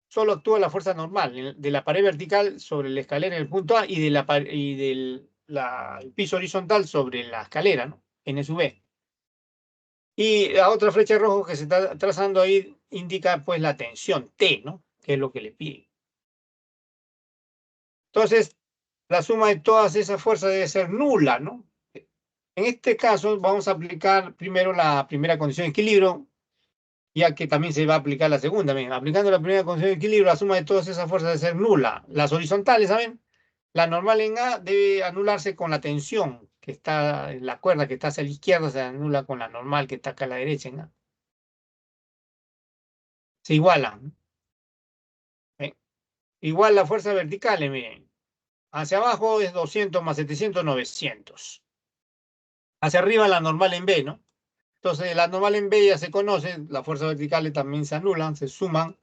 solo actúa la fuerza normal de la pared vertical sobre la escalera en el punto A y del piso horizontal sobre la escalera, ¿no? N sub B. Y la otra flecha roja que se está trazando ahí indica pues la tensión T, ¿no? Que es lo que le piden. Entonces, la suma de todas esas fuerzas debe ser nula, ¿no? En este caso, vamos a aplicar primero la primera condición de equilibrio, ya que también se va a aplicar la segunda. Bien, aplicando la primera condición de equilibrio, la suma de todas esas fuerzas debe ser nula. Las horizontales, ¿saben? La normal en A debe anularse con la tensión que está, la cuerda que está hacia la izquierda se anula con la normal que está acá a la derecha, ¿no? Se igualan. ¿Eh? Igual la fuerza vertical, miren. Hacia abajo es 200 más 700, 900. Hacia arriba la normal en B, ¿no? Entonces la normal en B ya se conoce, las fuerzas verticales también se anulan, se suman,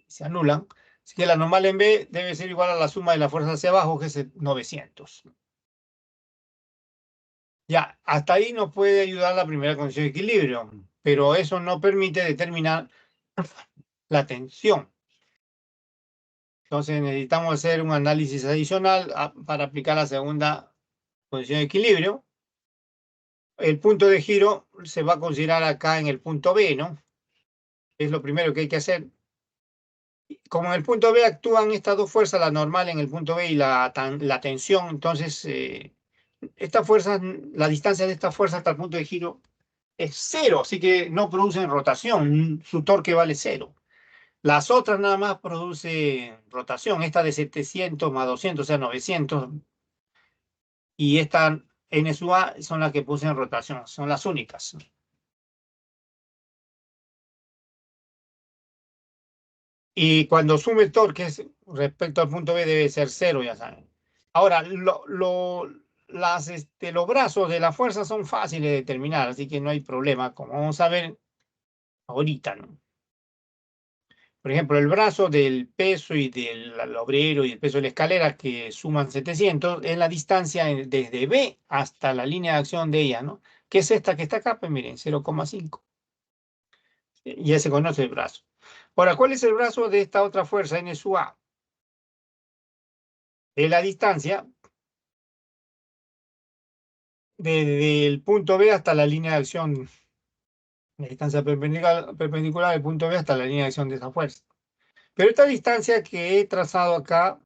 se anulan. Así que la normal en B debe ser igual a la suma de la fuerza hacia abajo, que es 900. Ya, hasta ahí nos puede ayudar la primera condición de equilibrio, pero eso no permite determinar la tensión. Entonces necesitamos hacer un análisis adicional para aplicar la segunda condición de equilibrio. El punto de giro se va a considerar acá en el punto B, ¿no? Es lo primero que hay que hacer. Como en el punto B actúan estas dos fuerzas, la normal en el punto B y la tensión, entonces esta fuerza, la distancia de esta fuerza hasta el punto de giro es cero, así que no producen rotación, su torque vale cero. Las otras nada más producen rotación, esta de 700 más 200, o sea, 900, y esta N sub A son las que producen rotación, son las únicas. Y cuando sume torques respecto al punto B debe ser cero, ya saben. Ahora, los brazos de la fuerza son fáciles de determinar, así que no hay problema, como vamos a ver ahorita, ¿no? Por ejemplo, el brazo del peso y del obrero y el peso de la escalera que suman 700 es la distancia desde B hasta la línea de acción de ella, ¿no? Que es esta que está acá, pues miren, 0,5. Ya se conoce el brazo. Ahora, ¿cuál es el brazo de esta otra fuerza, N sub A? Es la distancia desde el punto B hasta la línea de acción, la distancia perpendicular del punto B hasta la línea de acción de esa fuerza. Pero esta distancia que he trazado acá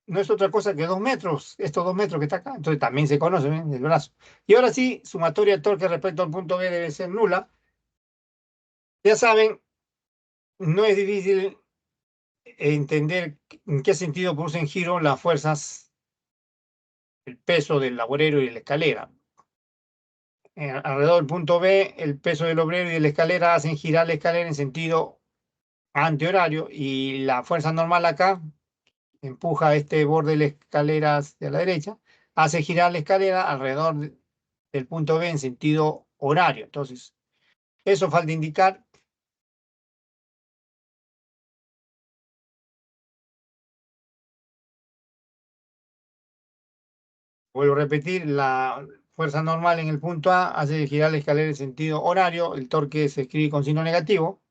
no es otra cosa que 2 metros, estos 2 metros que está acá, entonces también se conoce, ¿ven? El brazo. Y ahora sí, sumatoria de torque respecto al punto B debe ser nula. Ya saben, no es difícil entender en qué sentido producen giro las fuerzas, el peso del obrero y la escalera. Alrededor del punto B, el peso del obrero y de la escalera hacen girar la escalera en sentido antihorario y la fuerza normal acá empuja este borde de la escalera hacia la derecha, hace girar la escalera alrededor del punto B en sentido horario. Entonces, eso falta indicar. Vuelvo a repetir, la fuerza normal en el punto A hace girar la escalera en sentido horario, el torque se escribe con signo negativo,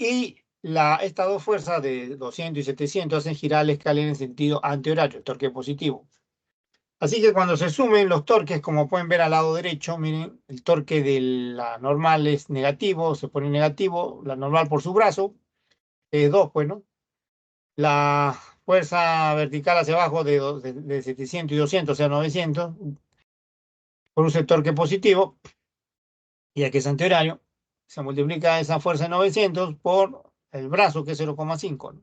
y estas dos fuerzas de 200 y 700 hacen girar la escalera en sentido antihorario, el torque positivo. Así que cuando se sumen los torques, como pueden ver al lado derecho, miren, el torque de la normal es negativo, se pone negativo, la normal por su brazo, es 2, pues, ¿no? La fuerza vertical hacia abajo de 700 y 200, o sea, 900, produce el torque positivo, y aquí es antihorario, se multiplica esa fuerza de 900 por el brazo, que es 0,5, ¿no?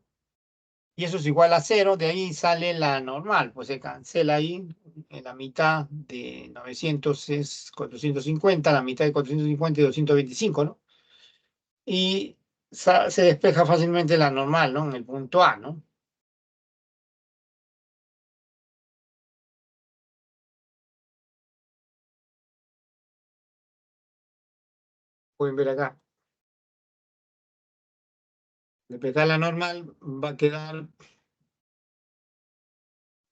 Y eso es igual a 0, de ahí sale la normal, pues se cancela ahí, en la mitad de 900 es 450, la mitad de 450 es 225, ¿no? Y se despeja fácilmente la normal, ¿no? En el punto A, ¿no? Pueden ver acá. Despejar la normal va a quedar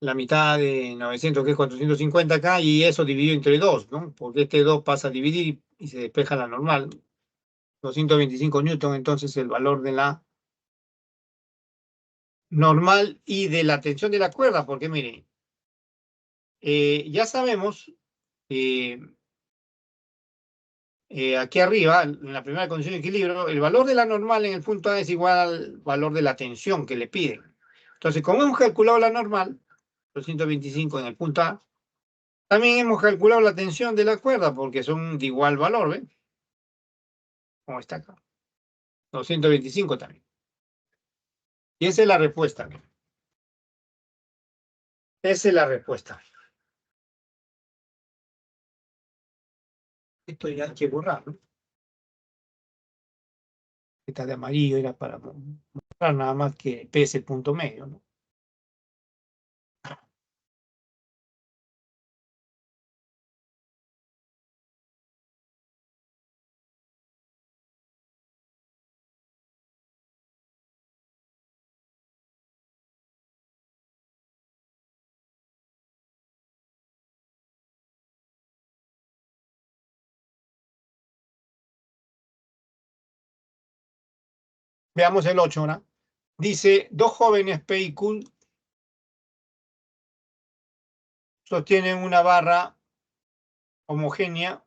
la mitad de 900, que es 450 acá, y eso dividido entre 2, ¿no? Porque este 2 pasa a dividir y se despeja la normal. 225 newton, entonces el valor de la normal y de la tensión de la cuerda, porque miren, ya sabemos que aquí arriba, en la primera condición de equilibrio, el valor de la normal en el punto A es igual al valor de la tensión que le piden. Entonces, como hemos calculado la normal, 225 en el punto A, también hemos calculado la tensión de la cuerda, porque son de igual valor, ¿ven? Como está acá. 225 también. Y esa es la respuesta. Esa es la respuesta. Esto ya hay que borrarlo. Esta de amarillo era para mostrar nada más que P es el punto medio, ¿no? Veamos el 8 ahora. Dice, dos jóvenes P y Q sostienen una barra homogénea,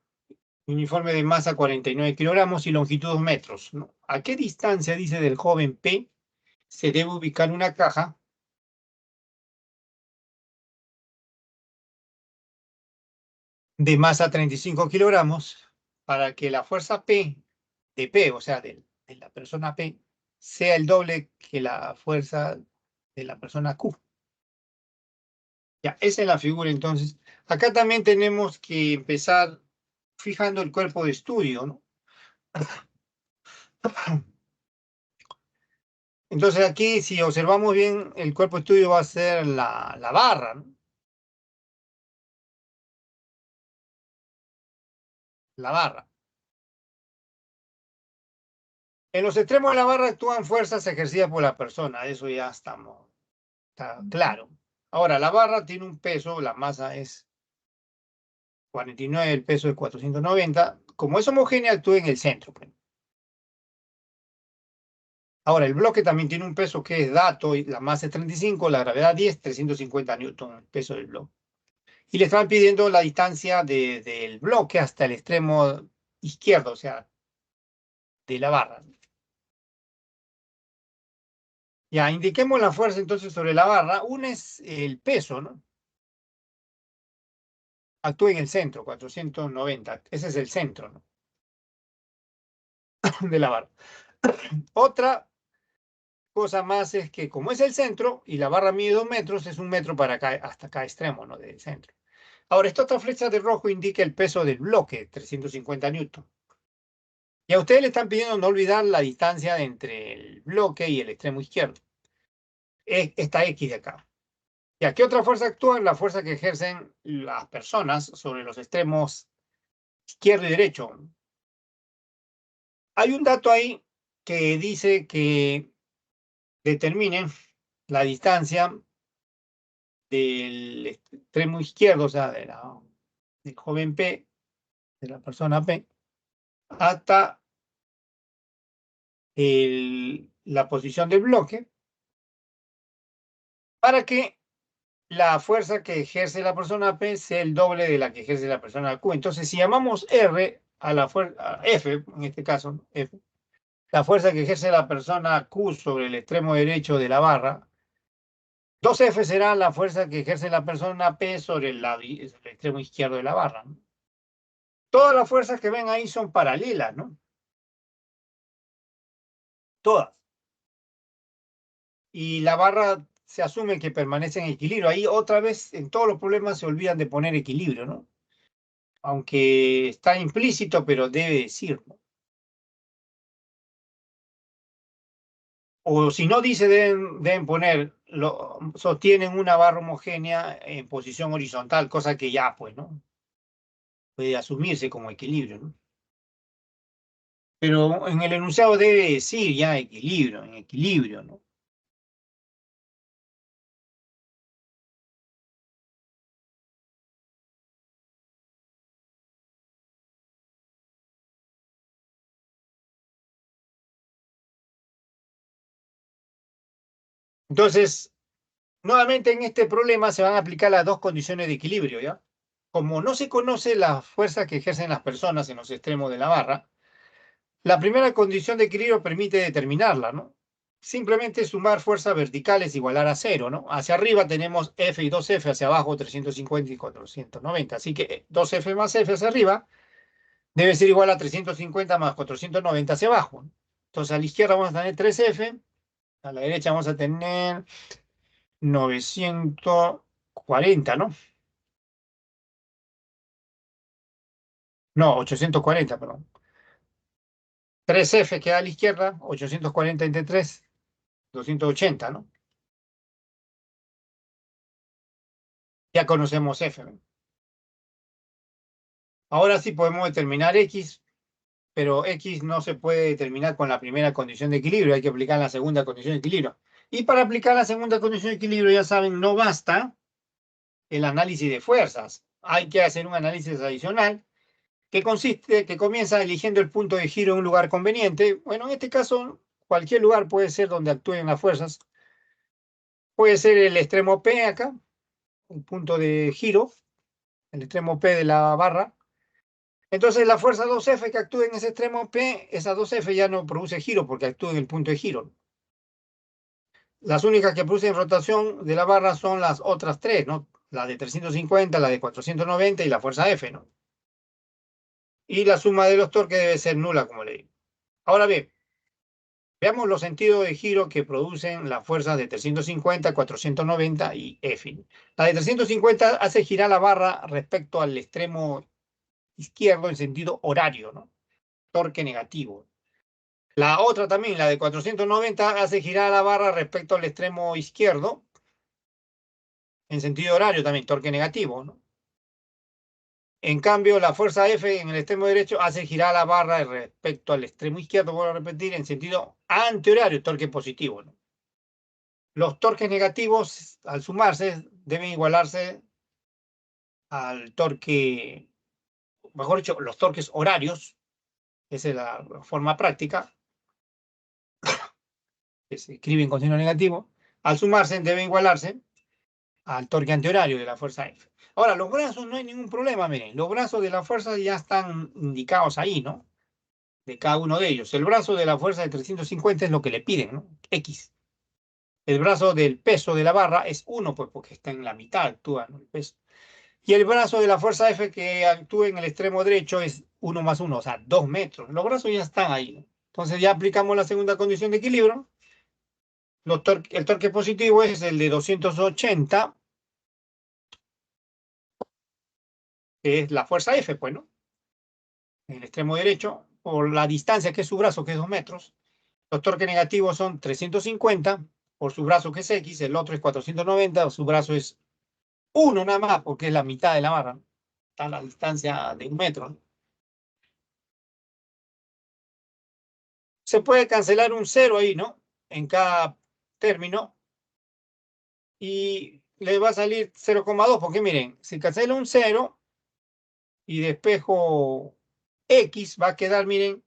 uniforme de masa 49 kilogramos y longitud 2 metros, ¿no? ¿A qué distancia, dice, del joven P se debe ubicar una caja de masa 35 kilogramos para que la fuerza P de P, o sea, de la persona P, sea el doble que la fuerza de la persona Q? Ya, esa es la figura entonces. Acá también tenemos que empezar fijando el cuerpo de estudio, ¿no? Entonces aquí, si observamos bien, el cuerpo de estudio va a ser la barra, ¿no? La barra. En los extremos de la barra actúan fuerzas ejercidas por la persona, eso ya está claro. Ahora, la barra tiene un peso, la masa es 49, el peso es 490. Como es homogénea, actúa en el centro, pues. Ahora, el bloque también tiene un peso que es dato, y la masa es 35, la gravedad 10, 350 newton, el peso del bloque. Y le están pidiendo la distancia del bloque hasta el extremo izquierdo, o sea, de la barra. Ya, indiquemos la fuerza entonces sobre la barra. Una es el peso, ¿no? Actúa en el centro, 490. Ese es el centro, ¿no? De la barra. Otra cosa más es que como es el centro y la barra mide 2 metros, es 1 metro para acá, hasta cada extremo, ¿no? Del centro. Ahora, esta otra flecha de rojo indica el peso del bloque, 350 newton. Y a ustedes le están pidiendo no olvidar la distancia entre el bloque y el extremo izquierdo. Esta X de acá. ¿Y a qué otra fuerza actúa? La fuerza que ejercen las personas sobre los extremos izquierdo y derecho. Hay un dato ahí que dice que determinen la distancia del extremo izquierdo, o sea, del joven P, de la persona P, hasta la posición del bloque, para que la fuerza que ejerce la persona P sea el doble de la que ejerce la persona Q. Entonces, si llamamos R a la fuerza, F, en este caso, ¿no? F, la fuerza que ejerce la persona Q sobre el extremo derecho de la barra, 2F será la fuerza que ejerce la persona P sobre el extremo izquierdo de la barra, ¿no? Todas las fuerzas que ven ahí son paralelas, ¿no? Todas. Y la barra se asume que permanece en equilibrio. Ahí otra vez en todos los problemas se olvidan de poner equilibrio, ¿no? Aunque está implícito, pero debe decir, ¿no? O si no dice, deben poner, sostienen una barra homogénea en posición horizontal, cosa que ya, pues, ¿no? Puede asumirse como equilibrio, ¿no? Pero en el enunciado debe decir ya equilibrio, en equilibrio, ¿no? Entonces, nuevamente en este problema se van a aplicar las dos condiciones de equilibrio, ¿ya? Como no se conoce la fuerza que ejercen las personas en los extremos de la barra, la primera condición de equilibrio permite determinarla, ¿no? Simplemente sumar fuerzas verticales igualar a cero, ¿no? Hacia arriba tenemos F y 2F, hacia abajo 350 y 490. Así que 2F más F hacia arriba debe ser igual a 350 más 490 hacia abajo, ¿no? Entonces a la izquierda vamos a tener 3F, a la derecha vamos a tener 940, ¿no? No, 840, perdón. 3F queda a la izquierda, 840 entre 3, 280, ¿no? Ya conocemos F, ¿no? Ahora sí podemos determinar X, pero X no se puede determinar con la primera condición de equilibrio, hay que aplicar la segunda condición de equilibrio. Y para aplicar la segunda condición de equilibrio, ya saben, no basta el análisis de fuerzas. Hay que hacer un análisis adicional que comienza eligiendo el punto de giro en un lugar conveniente. Bueno, en este caso, cualquier lugar puede ser donde actúen las fuerzas. Puede ser el extremo P acá, el punto de giro, el extremo P de la barra. Entonces, la fuerza 2F que actúa en ese extremo P, esa 2F ya no produce giro porque actúa en el punto de giro. Las únicas que producen rotación de la barra son las otras tres, ¿no? La de 350, la de 490 y la fuerza F, ¿no? Y la suma de los torques debe ser nula, como le digo. Ahora bien, veamos los sentidos de giro que producen las fuerzas de 350, 490 y F. La de 350 hace girar la barra respecto al extremo izquierdo en sentido horario, ¿no? Torque negativo. La otra también, la de 490, hace girar la barra respecto al extremo izquierdo en sentido horario también, torque negativo, ¿no? En cambio, la fuerza F en el extremo derecho hace girar la barra respecto al extremo izquierdo, vuelvo a repetir, en sentido antihorario, torque positivo, ¿no? Los torques negativos, al sumarse, deben igualarse al torque, mejor dicho, los torques horarios, esa es la forma práctica, que se escriben con signo negativo, al sumarse deben igualarse al torque antihorario de la fuerza F. Ahora, los brazos no hay ningún problema, miren, los brazos de la fuerza ya están indicados ahí, ¿no? De cada uno de ellos. El brazo de la fuerza de 350 es lo que le piden, ¿no? X. El brazo del peso de la barra es 1, pues porque está en la mitad, actúa, ¿no? El peso. Y el brazo de la fuerza F que actúa en el extremo derecho es 1 más 1, o sea, 2 metros. Los brazos ya están ahí, ¿no? Entonces ya aplicamos la segunda condición de equilibrio. El torque positivo es el de 280, que es la fuerza F, pues, ¿no? En el extremo derecho, por la distancia que es su brazo, que es 2 metros. Los torques negativos son 350 por su brazo, que es X, el otro es 490, su brazo es 1 nada más, porque es la mitad de la barra, ¿no? Está a la distancia de 1 metro, ¿no? Se puede cancelar un 0 ahí, ¿no? En cada término, y le va a salir 0,2, porque miren, si cancela un 0 y despejo X, va a quedar, miren,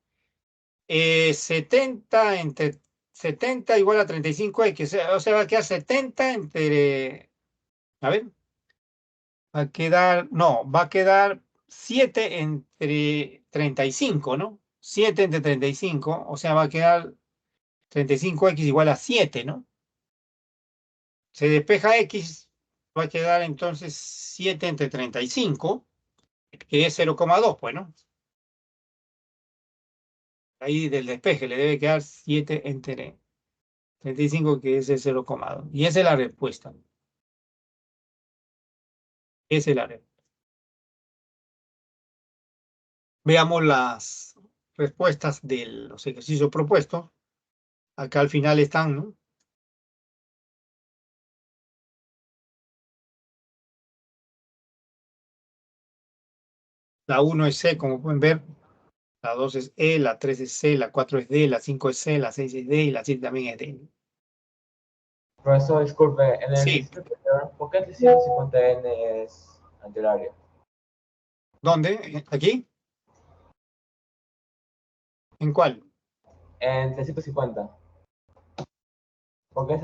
70 entre 70 igual a 35X, o sea, va a quedar 70 entre, a ver, va a quedar 7 entre 35, ¿no? 7 entre 35, o sea, va a quedar 35X igual a 7, ¿no? Se despeja X, va a quedar entonces 7 entre 35, que es 0,2, pues, ¿no? Ahí del despeje le debe quedar 7 entre 35, que es el 0,2. Y esa es la respuesta. Esa es la respuesta. Veamos las respuestas de los ejercicios propuestos. Acá al final están, ¿no? La 1 es C, como pueden ver. La 2 es E, la 3 es C, la 4 es D, la 5 es C, la 6 es D y la 7 también es D. Profesor, disculpe, en el Sí. ejercicio anterior, ¿por qué el 350N es antihorario? ¿Dónde? ¿Aquí? ¿En cuál? En 350. ¿Por qué es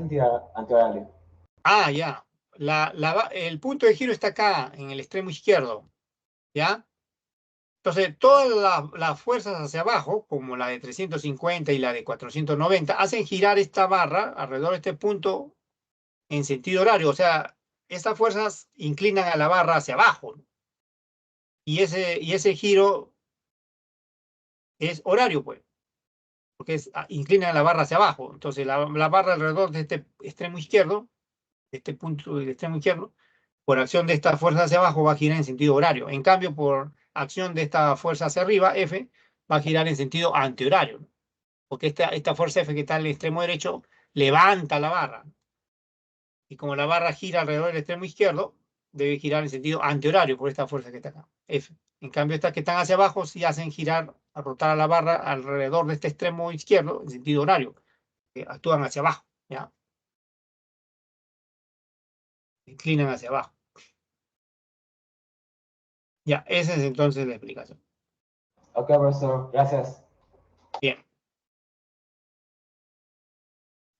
antihorario? Ah, ya. El punto de giro está acá, en el extremo izquierdo. ¿Ya? Entonces, todas las fuerzas hacia abajo, como la de 350 y la de 490, hacen girar esta barra alrededor de este punto en sentido horario. O sea, estas fuerzas inclinan a la barra hacia abajo, ¿no? Y ese giro es horario, pues, porque inclinan la barra hacia abajo. Entonces, la barra alrededor de este extremo izquierdo, de este punto del extremo izquierdo, por acción de esta fuerza hacia abajo, va a girar en sentido horario. En cambio, por acción de esta fuerza hacia arriba, F, va a girar en sentido antihorario, ¿no? Porque esta fuerza F que está en el extremo derecho levanta la barra. Y como la barra gira alrededor del extremo izquierdo, debe girar en sentido antihorario por esta fuerza que está acá, F. En cambio, estas que están hacia abajo sí hacen girar, a rotar a la barra alrededor de este extremo izquierdo en sentido horario, que actúan hacia abajo, ¿ya? Inclinan hacia abajo. Ya, esa es entonces la explicación. Ok, profesor, gracias. Bien.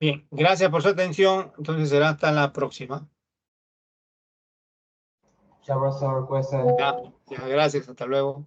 Bien, gracias por su atención. Entonces será hasta la próxima. Chao, profesor, cuídese. Ya, ya, gracias, hasta luego.